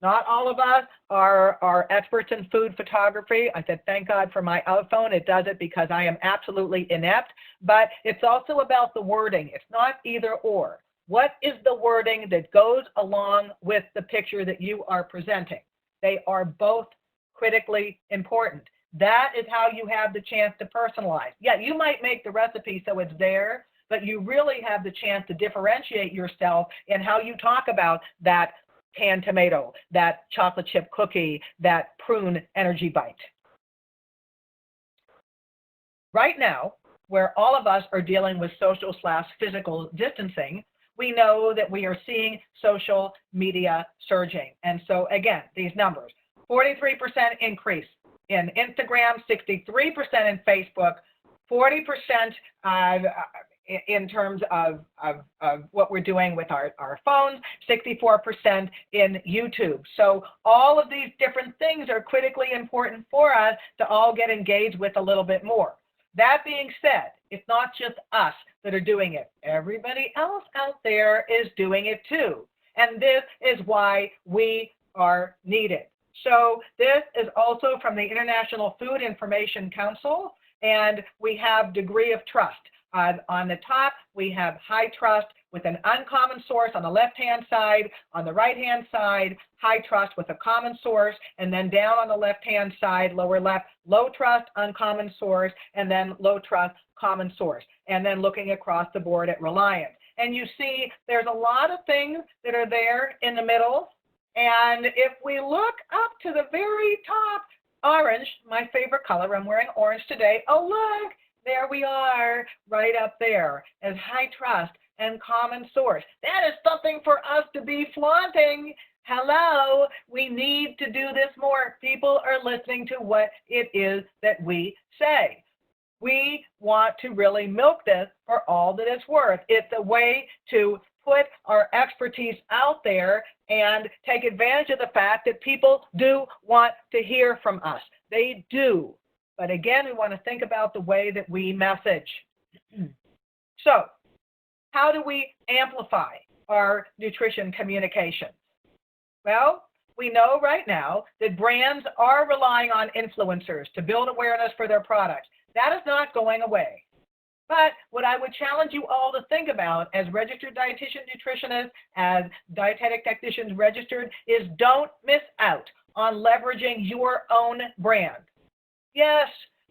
Not all of us are experts in food photography. I said, thank God for my iPhone. It does it because I am absolutely inept. But it's also about the wording. It's not either or. What is the wording that goes along with the picture that you are presenting? They are both critically important. That is how you have the chance to personalize. Yeah, you might make the recipe so it's there, but you really have the chance to differentiate yourself in how you talk about that canned tomato, that chocolate chip cookie, that prune energy bite. Right now, where all of us are dealing with social/physical distancing, we know that we are seeing social media surging. And so again, these numbers, 43% increase in Instagram, 63% in Facebook, 40% in terms of what we're doing with our phones, 64% in YouTube. So all of these different things are critically important for us to all get engaged with a little bit more. That being said, it's not just us that are doing it. Everybody else out there is doing it too. And this is why we are needed. So this is also from the International Food Information Council, and we have degree of trust. On the top, we have high trust with an uncommon source on the left-hand side. On the right-hand side, high trust with a common source. And then down on the left-hand side, lower left, low trust, uncommon source, and then low trust, common source. And then looking across the board at reliance. And you see there's a lot of things that are there in the middle. And if we look up to the very top, orange, my favorite color, I'm wearing orange today. Oh, look. There we are, right up there, as high trust and common source. That is something for us to be flaunting. Hello, we need to do this more. People are listening to what it is that we say. We want to really milk this for all that it's worth. It's a way to put our expertise out there and take advantage of the fact that people do want to hear from us. They do. But again, we want to think about the way that we message. So, how do we amplify our nutrition communications? Well, we know right now that brands are relying on influencers to build awareness for their products. That is not going away. But what I would challenge you all to think about as registered dietitian nutritionists, as dietetic technicians registered, is don't miss out on leveraging your own brand. Yes,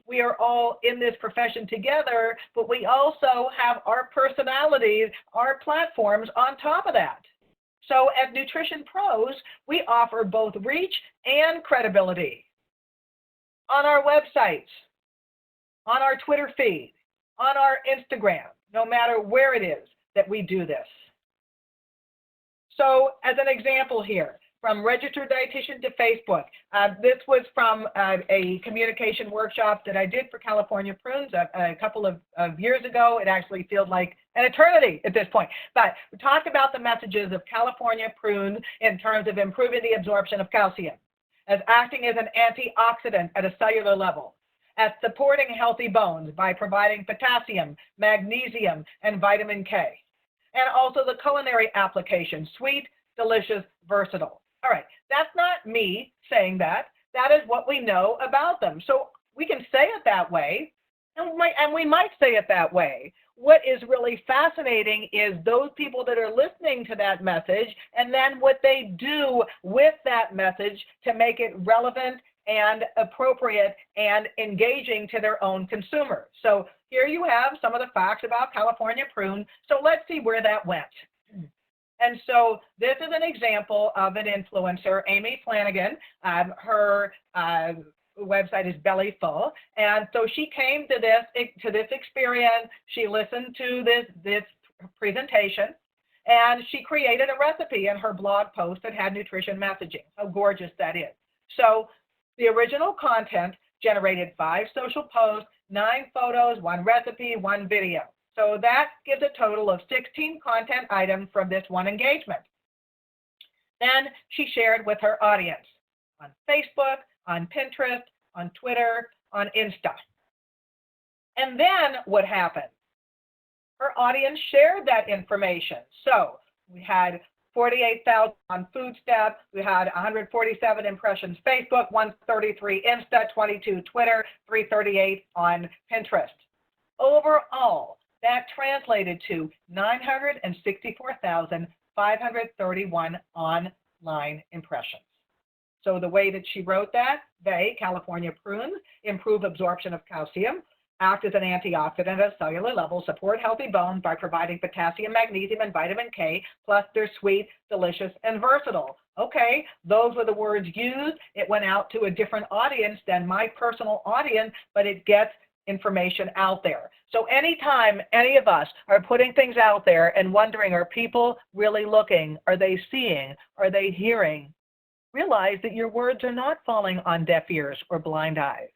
we are all in this profession together, but we also have our personalities, our platforms on top of that. So as nutrition pros, we offer both reach and credibility on our websites, on our Twitter feed, on our Instagram, no matter where it is that we do this. So as an example here, from registered dietitian to Facebook. This was from a communication workshop that I did for California Prunes a couple of years ago. It actually feels like an eternity at this point. But we talked about the messages of California Prunes in terms of improving the absorption of calcium, as acting as an antioxidant at a cellular level, at supporting healthy bones by providing potassium, magnesium, and vitamin K. And also the culinary application, sweet, delicious, versatile. All right, that's not me saying that. That is what we know about them. So we can say it that way, and we might say it that way. What is really fascinating is those people that are listening to that message and then what they do with that message to make it relevant and appropriate and engaging to their own consumers. So here you have some of the facts about California prune. So let's see where that went. And so this is an example of an influencer, Amy Flanagan. Her website is Belly Full, and so she came to this experience. She listened to this presentation, and she created a recipe in her blog post that had nutrition messaging. How gorgeous that is! So the original content generated 5 social posts, 9 photos, 1 recipe, 1 video. So that gives a total of 16 content items from this one engagement. Then she shared with her audience on Facebook, on Pinterest, on Twitter, on Insta. And then what happened? Her audience shared that information. So we had 48,000 on Food Step, we had 147 impressions Facebook, 133 Insta, 22 Twitter, 338 on Pinterest. Overall, that translated to 964,531 online impressions. So the way that she wrote that, they, California prunes, improve absorption of calcium, act as an antioxidant at cellular level, support healthy bones by providing potassium, magnesium, and vitamin K, plus they're sweet, delicious, and versatile. Okay, those were the words used. It went out to a different audience than my personal audience, but it gets information out there. So anytime any of us are putting things out there and wondering, are people really looking? Are they seeing? Are they hearing? Realize that your words are not falling on deaf ears or blind eyes.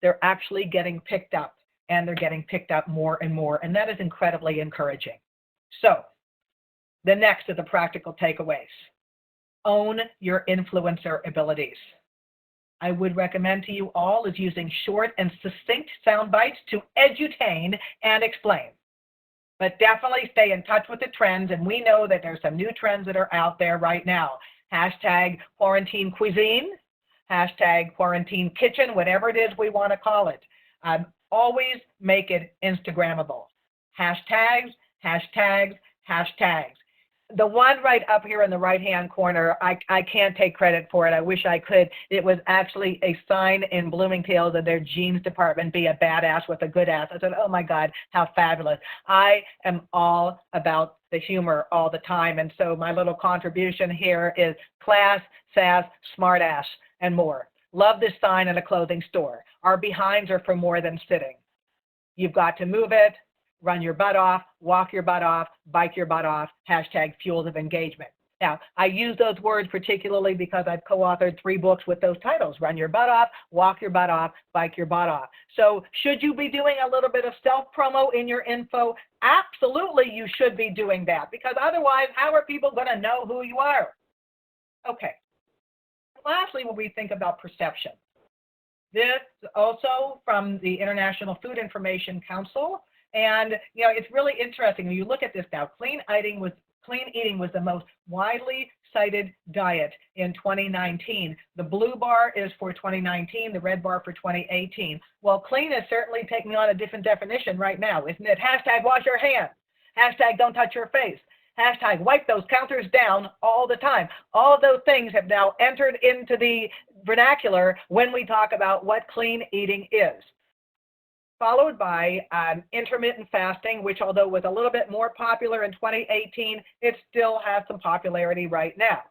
They're actually getting picked up, and they're getting picked up more and more, and that is incredibly encouraging. So the next of the practical takeaways: own your influencer abilities. I would recommend to you all is using short and succinct sound bites to edutain and explain. But definitely stay in touch with the trends, and we know that there's some new trends that are out there right now. Hashtag quarantine cuisine, hashtag quarantine kitchen, whatever it is we want to call it. Always make it Instagrammable. Hashtags, hashtags, hashtags. The one right up here in the right-hand corner, I can't take credit for it. I wish I could. It was actually a sign in Bloomingdale's of their jeans department, be a badass with a good ass. I said, oh my God, how fabulous. I am all about the humor all the time. And so my little contribution here is class, sass, smart ass, and more. Love this sign in a clothing store. Our behinds are for more than sitting. You've got to move it. Run your butt off, walk your butt off, bike your butt off, hashtag fuels of engagement. Now, I use those words particularly because I've co-authored 3 books with those titles: Run Your Butt Off, Walk Your Butt Off, Bike Your Butt Off. So should you be doing a little bit of self-promo in your info? Absolutely, you should be doing that, because otherwise, how are people going to know who you are? Okay. Lastly, when we think about perception, this also from the International Food Information Council. And, you know, it's really interesting when you look at this now. Clean eating was the most widely cited diet in 2019. The blue bar is for 2019, the red bar for 2018. Well, clean is certainly taking on a different definition right now, isn't it? Hashtag wash your hands. Hashtag don't touch your face. Hashtag wipe those counters down all the time. All of those things have now entered into the vernacular when we talk about what clean eating is. Followed by intermittent fasting, which although was a little bit more popular in 2018, it still has some popularity right now.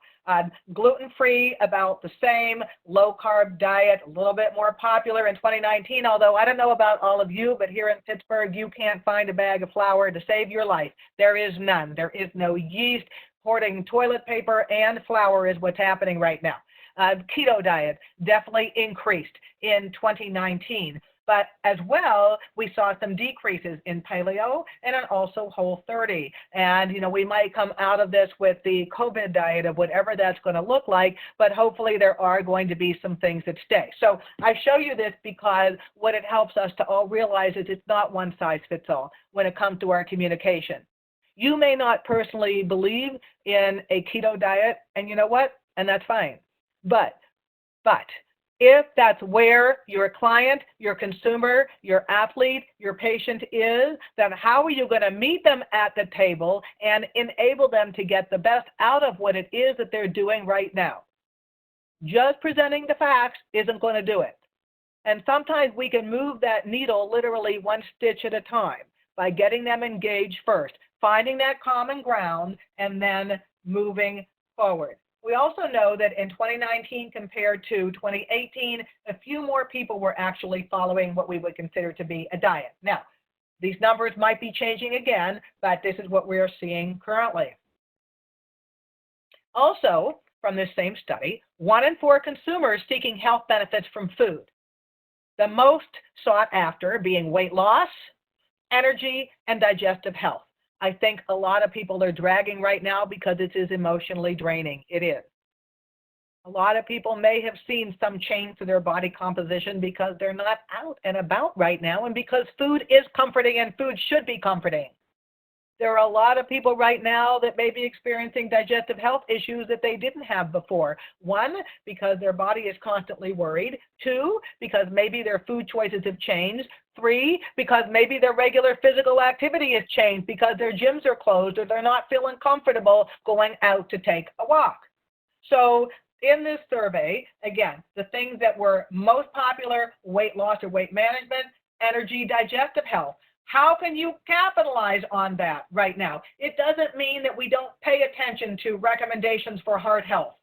Gluten-free, about the same. Low-carb diet, a little bit more popular in 2019, although I don't know about all of you, but here in Pittsburgh, you can't find a bag of flour to save your life. There is none. There is no yeast. Hoarding toilet paper and flour is what's happening right now. Keto diet definitely increased in 2019. But as well, we saw some decreases in paleo and in also Whole30. And, we might come out of this with the COVID diet of whatever that's going to look like, but hopefully there are going to be some things that stay. So I show you this because what it helps us to all realize is it's not one size fits all when it comes to our communication. You may not personally believe in a keto diet, and you know what? And that's fine. But if that's where your client, your consumer, your athlete, your patient is, then how are you going to meet them at the table and enable them to get the best out of what it is that they're doing right now? Just presenting the facts isn't going to do it. And sometimes we can move that needle literally one stitch at a time by getting them engaged first, finding that common ground, and then moving forward. We also know that in 2019 compared to 2018, a few more people were actually following what we would consider to be a diet. Now, these numbers might be changing again, but this is what we are seeing currently. Also, from this same study, 1 in 4 consumers seeking health benefits from food. The most sought after being weight loss, energy, and digestive health. I think a lot of people are dragging right now because it is emotionally draining. It is. A lot of people may have seen some change to their body composition because they're not out and about right now, and because food is comforting and food should be comforting. There are a lot of people right now that may be experiencing digestive health issues that they didn't have before. 1, because their body is constantly worried. 2, because maybe their food choices have changed. 3, because maybe their regular physical activity has changed because their gyms are closed or they're not feeling comfortable going out to take a walk. So in this survey, again, the things that were most popular: weight loss or weight management, energy, digestive health. How can you capitalize on that right now? It doesn't mean that we don't pay attention to recommendations for heart health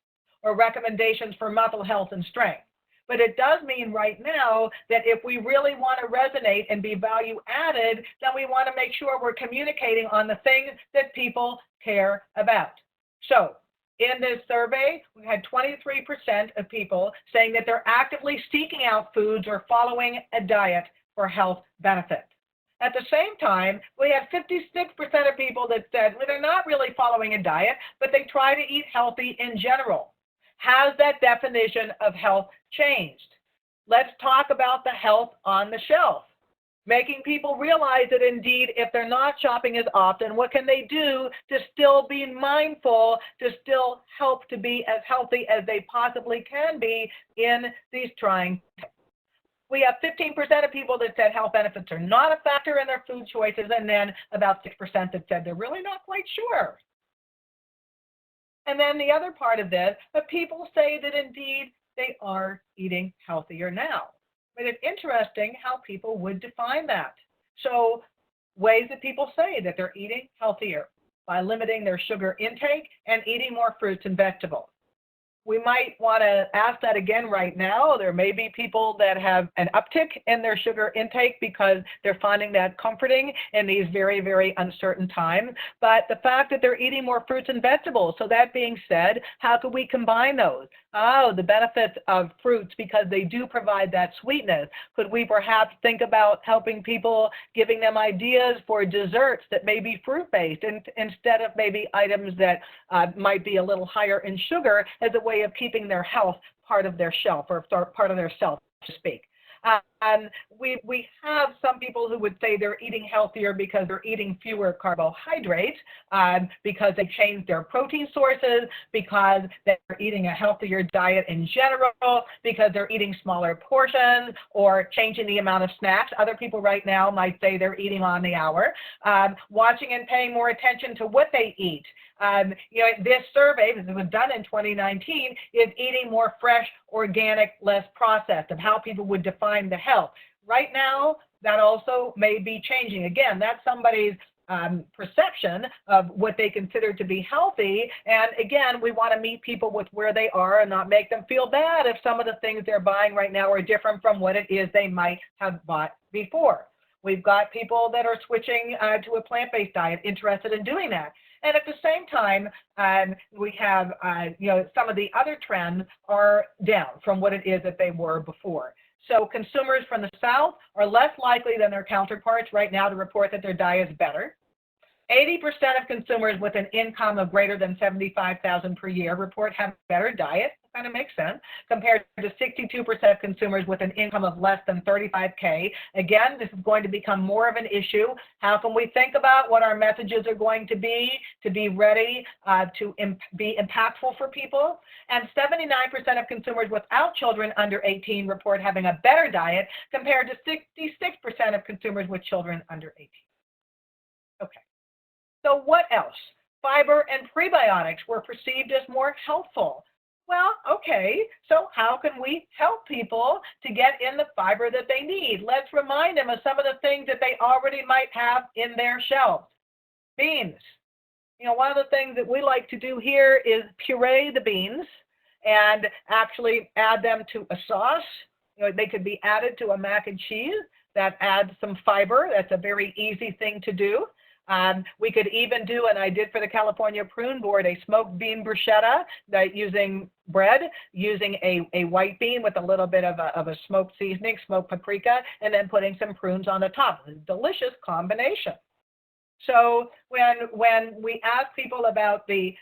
or recommendations for muscle health and strength. But it does mean right now that if we really want to resonate and be value added, then we want to make sure we're communicating on the things that people care about. So in this survey, we had 23% of people saying that they're actively seeking out foods or following a diet for health benefits. At the same time, we had 56% of people that said, well, they're not really following a diet, but they try to eat healthy in general. Has that definition of health changed? Let's talk about the health on the shelf. Making people realize that indeed, if they're not shopping as often, what can they do to still be mindful, to still help to be as healthy as they possibly can be in these trying times? We have 15% of people that said health benefits are not a factor in their food choices, and then about 6% that said they're really not quite sure. And then the other part of this, but people say that indeed they are eating healthier now. But it's interesting how people would define that. So ways that people say that they're eating healthier: by limiting their sugar intake and eating more fruits and vegetables. We might want to ask that again right now. There may be people that have an uptick in their sugar intake because they're finding that comforting in these very, very uncertain times. But the fact that they're eating more fruits and vegetables. So that being said, how could we combine those? Oh, the benefits of fruits, because they do provide that sweetness. Could we perhaps think about helping people, giving them ideas for desserts that may be fruit-based instead of maybe items that might be a little higher in sugar, as a way of keeping their health part of their shelf, or part of their self, to speak. And we have some people who would say they're eating healthier because they're eating fewer carbohydrates, because they changed their protein sources, because they're eating a healthier diet in general, because they're eating smaller portions, or changing the amount of snacks. Other people right now might say they're eating on the hour, watching and paying more attention to what they eat. This survey, this was done in 2019, is eating more fresh, organic, less processed, of how people would define the health. Right now, that also may be changing. Again, that's somebody's perception of what they consider to be healthy. And again, we want to meet people with where they are and not make them feel bad if some of the things they're buying right now are different from what it is they might have bought before. We've got people that are switching to a plant-based diet, interested in doing that. And at the same time, we have, some of the other trends are down from what it is that they were before. So consumers from the South are less likely than their counterparts right now to report that their diet is better. 80% of consumers with an income of greater than $75,000 per year report having a better diet. Kind of makes sense, compared to 62% of consumers with an income of less than $35K. Again, this is going to become more of an issue. How can we think about what our messages are going to be ready to be impactful for people? And 79% of consumers without children under 18 report having a better diet, compared to 66% of consumers with children under 18. Okay. So what else? Fiber and prebiotics were perceived as more helpful. Well, okay, so how can we help people to get in the fiber that they need? Let's remind them of some of the things that they already might have in their shelves. Beans. You know, one of the things that we like to do here is puree the beans and actually add them to a sauce. You know, they could be added to a mac and cheese. That adds some fiber. That's a very easy thing to do. We could even do, and I did for the California Prune Board, a smoked bean bruschetta using bread, using a white bean with a little bit of a smoked seasoning, smoked paprika, and then putting some prunes on the top. It's a delicious combination. So when we asked people about the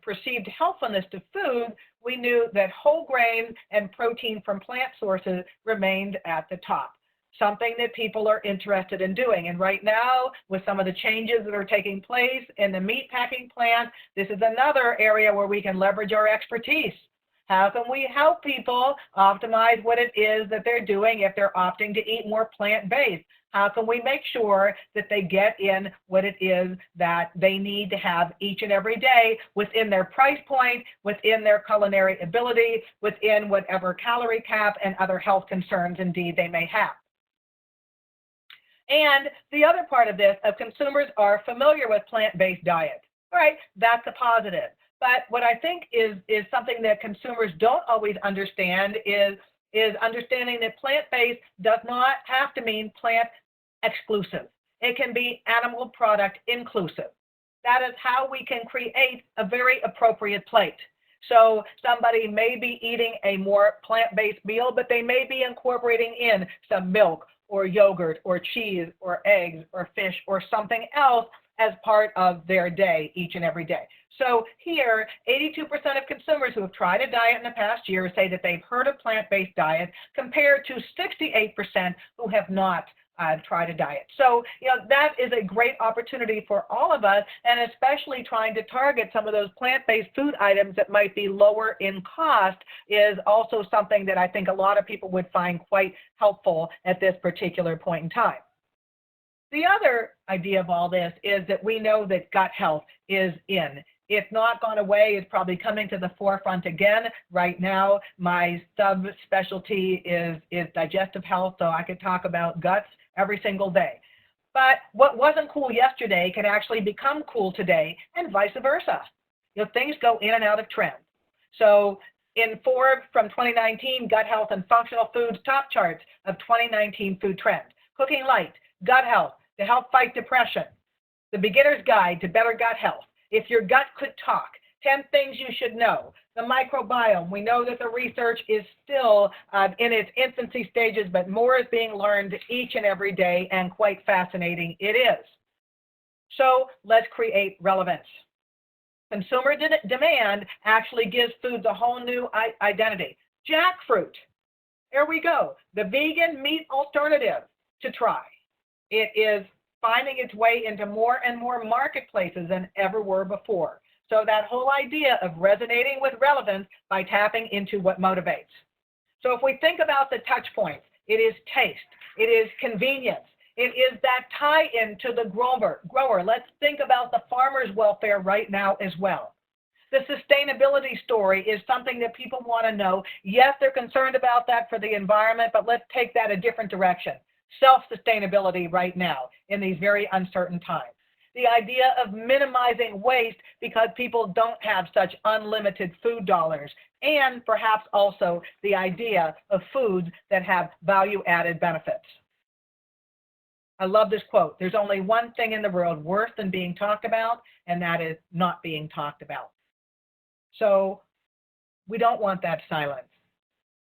perceived healthfulness to food, we knew that whole grain and protein from plant sources remained at the top. Something that people are interested in doing. And right now, with some of the changes that are taking place in the meat packing plant, this is another area where we can leverage our expertise. How can we help people optimize what it is that they're doing if they're opting to eat more plant-based? How can we make sure that they get in what it is that they need to have each and every day within their price point, within their culinary ability, within whatever calorie cap and other health concerns indeed they may have? And the other part of this, consumers are familiar with plant-based diets. All right, that's a positive. But what I think is something that consumers don't always understand is understanding that plant-based does not have to mean plant exclusive. It can be animal product inclusive. That is how we can create a very appropriate plate. So somebody may be eating a more plant-based meal, but they may be incorporating in some milk or yogurt or cheese or eggs or fish or something else as part of their day each and every day. So here, 82% of consumers who have tried a diet in the past year say that they've heard of plant-based diet, compared to 68% who have not tried a diet. So, you know, that is a great opportunity for all of us, and especially trying to target some of those plant-based food items that might be lower in cost is also something that I think a lot of people would find quite helpful at this particular point in time. The other idea of all this is that we know that gut health is in. It's not gone away. It's probably coming to the forefront again. Right now, my subspecialty is digestive health, so I could talk about guts every single day. But what wasn't cool yesterday can actually become cool today, and vice versa. You know, things go in and out of trend. So in Forbes from 2019, Gut Health and Functional Foods top charts of 2019 food trends. Cooking Light, Gut Health, to help fight depression. The Beginner's Guide to Better Gut Health. If your gut could talk, 10 things you should know. The microbiome, we know that the research is still in its infancy stages, but more is being learned each and every day, and quite fascinating it is. So let's create relevance. Consumer demand actually gives foods a whole new identity. Jackfruit, there we go, the vegan meat alternative to try. It is finding its way into more and more marketplaces than ever were before. So that whole idea of resonating with relevance by tapping into what motivates. So if we think about the touch points, it is taste, it is convenience, it is that tie-in to the grower. Let's think about the farmer's welfare right now as well. The sustainability story is something that people want to know. Yes, they're concerned about that for the environment, but let's take that a different direction. Self-sustainability right now in these very uncertain times. The idea of minimizing waste because people don't have such unlimited food dollars, and perhaps also the idea of foods that have value-added benefits. I love this quote. There's only one thing in the world worse than being talked about, and that is not being talked about. So we don't want that silence.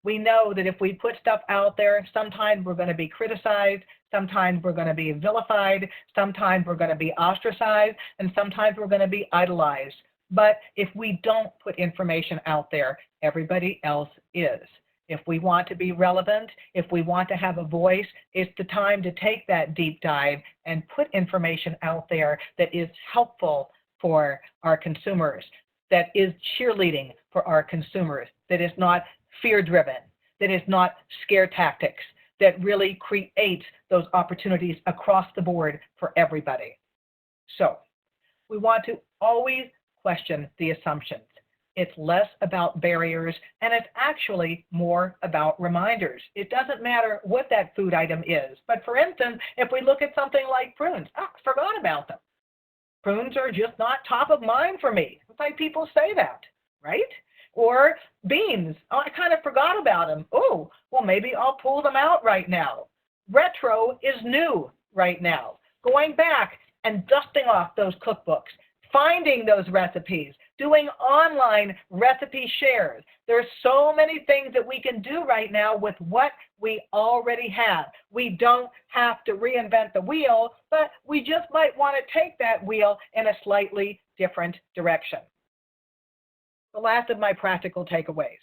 We know that if we put stuff out there, sometimes we're going to be criticized, sometimes we're going to be vilified, sometimes we're going to be ostracized, and sometimes we're going to be idolized. But if we don't put information out there, everybody else is. If we want to be relevant, if we want to have a voice, it's the time to take that deep dive and put information out there that is helpful for our consumers, that is cheerleading for our consumers, that is not fear-driven, that is not scare tactics, that really creates those opportunities across the board for everybody. So we want to always question the assumptions. It's less about barriers, and it's actually more about reminders. It doesn't matter what that food item is. But for instance, if we look at something like prunes, I forgot about them. Prunes are just not top of mind for me. It's like people say that, right? Or beans, oh, I kind of forgot about them. Oh, well, maybe I'll pull them out right now. Retro is new right now. Going back and dusting off those cookbooks, finding those recipes, doing online recipe shares. There's so many things that we can do right now with what we already have. We don't have to reinvent the wheel, but we just might want to take that wheel in a slightly different direction. The last of my practical takeaways.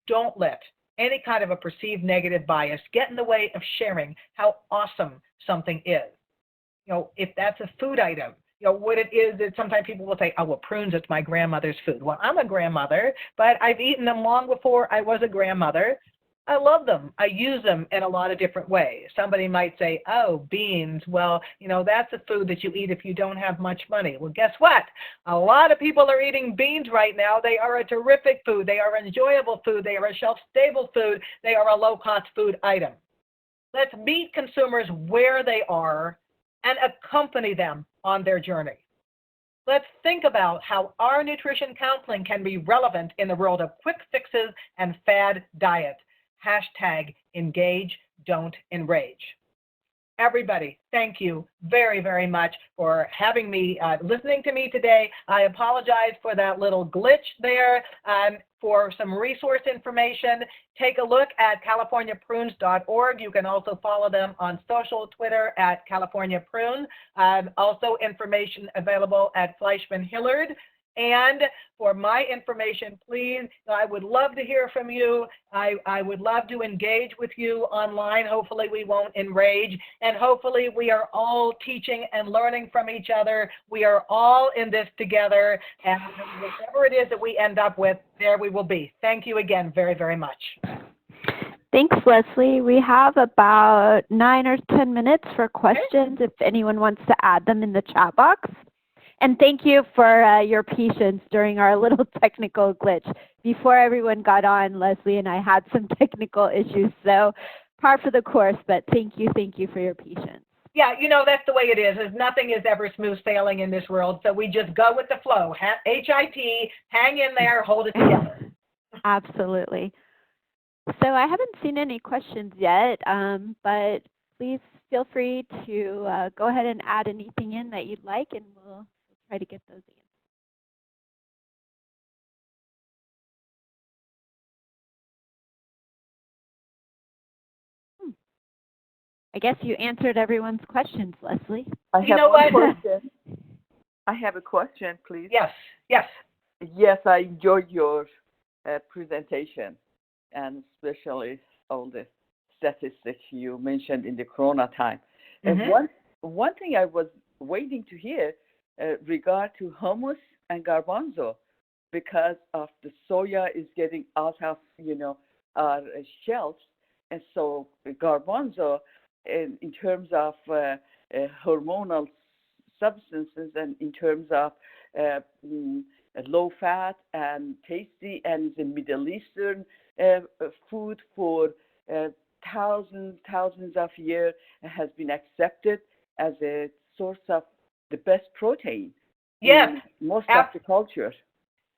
Don't let any kind of a perceived negative bias get in the way of sharing how awesome something is. If that's a food item, what it is that sometimes people will say, oh, well, prunes, it's my grandmother's food. Well, I'm a grandmother, but I've eaten them long before I was a grandmother. I love them. I use them in a lot of different ways. Somebody might say, oh, beans. Well, that's a food that you eat if you don't have much money. Well, guess what? A lot of people are eating beans right now. They are a terrific food. They are enjoyable food. They are a shelf-stable food. They are a low-cost food item. Let's meet consumers where they are and accompany them on their journey. Let's think about how our nutrition counseling can be relevant in the world of quick fixes and fad diets. #engage, don't enrage. Everybody, thank you very, very much for having me, listening to me today. I apologize for that little glitch there. For some resource information, take a look at californiaprunes.org. You can also follow them on social, Twitter at California Prune. Also information available at Fleischman Hillard. And for my information, please, I would love to hear from you. I would love to engage with you online. Hopefully we won't enrage. And hopefully we are all teaching and learning from each other. We are all in this together. And whatever it is that we end up with, there we will be. Thank you again very, very much. Thanks, Leslie. We have about 9 or 10 minutes for questions if anyone wants to add them in the chat box. And thank you for your patience during our little technical glitch. Before everyone got on, Leslie and I had some technical issues, so par for the course, but thank you for your patience. Yeah, that's the way it is. Nothing is ever smooth sailing in this world, so we just go with the flow. HIT, hang in there, hold it together. Absolutely. So I haven't seen any questions yet, but please feel free to go ahead and add anything in that you'd like, and we'll try to get those answered. I guess you answered everyone's questions, Leslie. I have one question. I have a question, please. Yes. Yes, I enjoyed your presentation, and especially all the statistics you mentioned in the Corona time. And one thing I was waiting to hear regard to hummus and garbanzo, because of the soya is getting out of our shelves, and so garbanzo, in terms of hormonal substances and in terms of low fat and tasty, and the Middle Eastern food for thousands of years has been accepted as a source of the best protein in most of the cultures.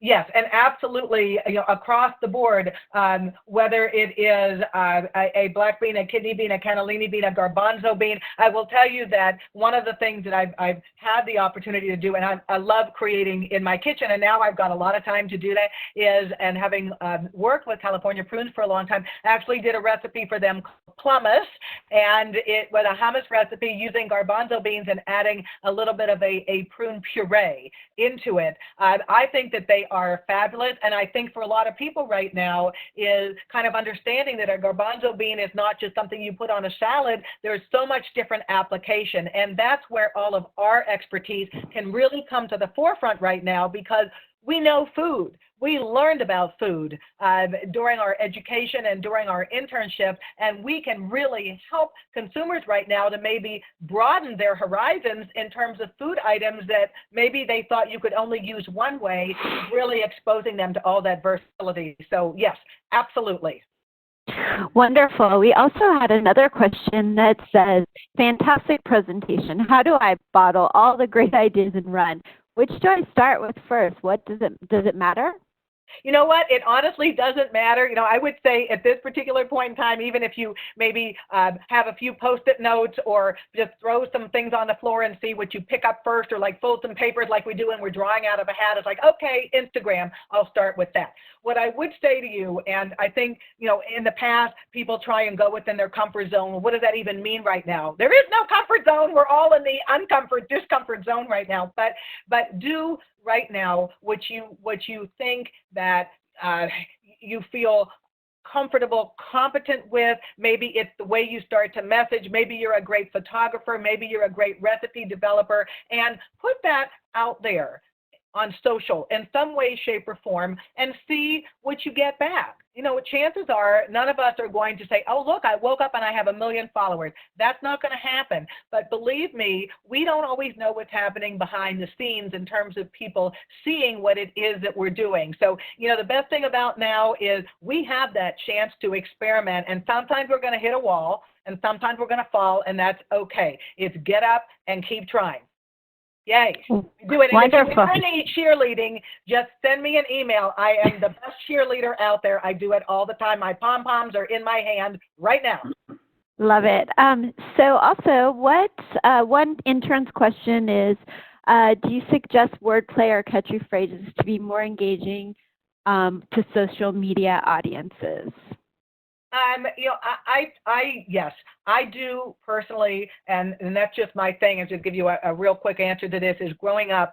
Yes, and absolutely, across the board, whether it is a black bean, a kidney bean, a cannellini bean, a garbanzo bean, I will tell you that one of the things that I've had the opportunity to do, and I love creating in my kitchen, and now I've got a lot of time to do that, and having worked with California prunes for a long time, I actually did a recipe for them called plummus, and it was a hummus recipe using garbanzo beans and adding a little bit of a prune puree into it. I think that they are fabulous, and I think for a lot of people right now is kind of understanding that a garbanzo bean is not just something you put on a salad. There's so much different application, and that's where all of our expertise can really come to the forefront right now, because we know food. We learned about food during our education and during our internship, and we can really help consumers right now to maybe broaden their horizons in terms of food items that maybe they thought you could only use one way, really exposing them to all that versatility. So yes, absolutely. Wonderful. We also had another question that says, fantastic presentation. How do I bottle all the great ideas and run? Which do I start with first? What does it matter? You know what? It honestly doesn't matter. I would say at this particular point in time, even if you maybe have a few Post-it notes or just throw some things on the floor and see what you pick up first, or like fold some papers like we do when we're drawing out of a hat, it's like, okay, Instagram, I'll start with that. What I would say to you, and I think, in the past, people try and go within their comfort zone. Well, what does that even mean right now? There is no comfort zone. We're all in the discomfort zone right now. But do right now what you think that you feel comfortable, competent with. Maybe it's the way you start to message. Maybe you're a great photographer. Maybe you're a great recipe developer, and put that out there on social in some way, shape, or form, and see what you get back. Chances are none of us are going to say, oh, look, I woke up and I have 1 million followers. That's not going to happen. But believe me, we don't always know what's happening behind the scenes in terms of people seeing what it is that we're doing. So, the best thing about now is we have that chance to experiment, and sometimes we're going to hit a wall, and sometimes we're going to fall, and that's okay. It's get up and keep trying. Yay. Do it. Wonderful. If you need cheerleading, just send me an email. I am the best cheerleader out there. I do it all the time. My pom-poms are in my hand right now. Love it. So also, one intern's question is, do you suggest wordplay or catchy phrases to be more engaging to social media audiences? Yes, I do personally, and that's just my thing. And to give you a real quick answer to this, is growing up,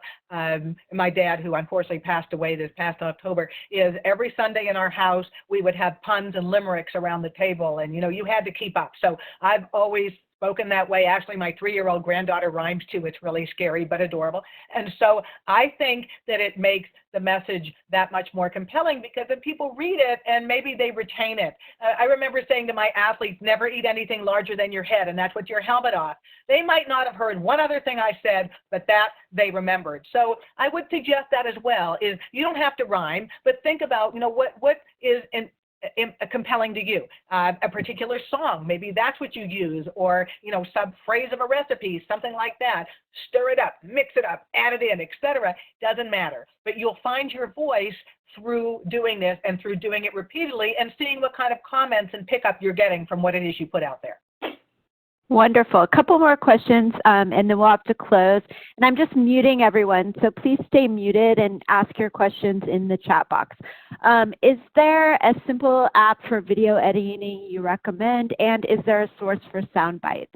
my dad, who unfortunately passed away this past October, is every Sunday in our house, we would have puns and limericks around the table, and you had to keep up. So I've always spoken that way. Actually, my 3-year-old granddaughter rhymes too. It's really scary but adorable. And so I think that it makes the message that much more compelling, because if people read it and maybe they retain it. I remember saying to my athletes, never eat anything larger than your head, and that's what your helmet off. They might not have heard one other thing I said, but that they remembered. So I would suggest that as well, is you don't have to rhyme, but think about, what is compelling to you, a particular song, maybe that's what you use, or some phrase of a recipe, something like that. Stir it up, mix it up, add it in, etc. Doesn't matter, but you'll find your voice through doing this and through doing it repeatedly and seeing what kind of comments and pickup you're getting from what it is you put out there. Wonderful. A couple more questions, and then we'll have to close. And I'm just muting everyone, so please stay muted and ask your questions in the chat box. Is there a simple app for video editing you recommend, and is there a source for sound bites?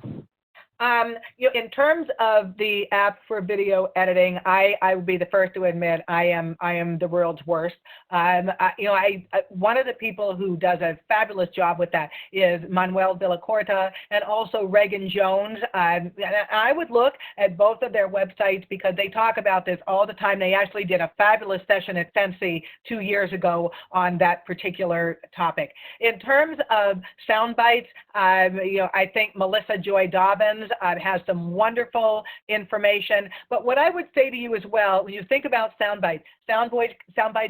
In terms of the app for video editing, I would be the first to admit I am the world's worst. One of the people who does a fabulous job with that is Manuel Villacorta and also Reagan Jones. I would look at both of their websites because they talk about this all the time. They actually did a fabulous session at Sensi 2 years ago on that particular topic. In terms of sound bites, I think Melissa Joy Dobbins questions. It has some wonderful information. But what I would say to you as well, when you think about sound bites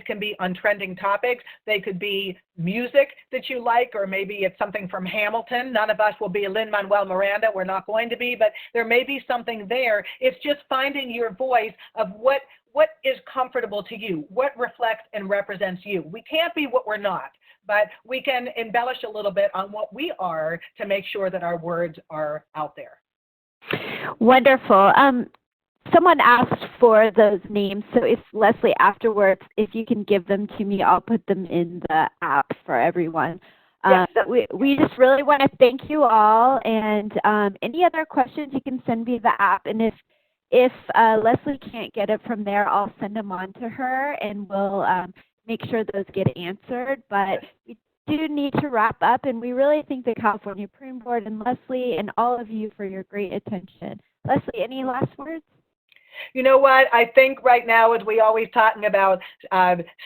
can be on trending topics. They could be music that you like, or maybe it's something from Hamilton. None of us will be Lin-Manuel Miranda. We're not going to be, but there may be something there. It's just finding your voice of what is comfortable to you, what reflects and represents you. We can't be what we're not, but we can embellish a little bit on what we are to make sure that our words are out there. Wonderful. Someone asked for those names, so if Leslie, afterwards, if you can give them to me, I'll put them in the app for everyone. Yes. We just really want to thank you all, and any other questions you can send me the app, and if Leslie can't get it from there, I'll send them on to her, and we'll make sure those get answered. But we do need to wrap up, and we really thank the California Prune Board and Leslie and all of you for your great attention. Leslie, any last words? You know what? I think right now, as we always talking about,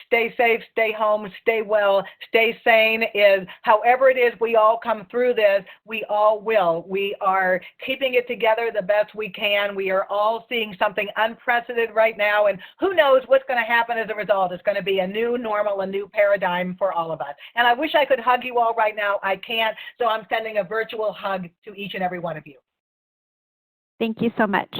stay safe, stay home, stay well, stay sane, is however it is we all come through this, we all will. We are keeping it together the best we can. We are all seeing something unprecedented right now, and who knows what's going to happen as a result. It's going to be a new normal, a new paradigm for all of us. And I wish I could hug you all right now. I can't, so I'm sending a virtual hug to each and every one of you. Thank you so much.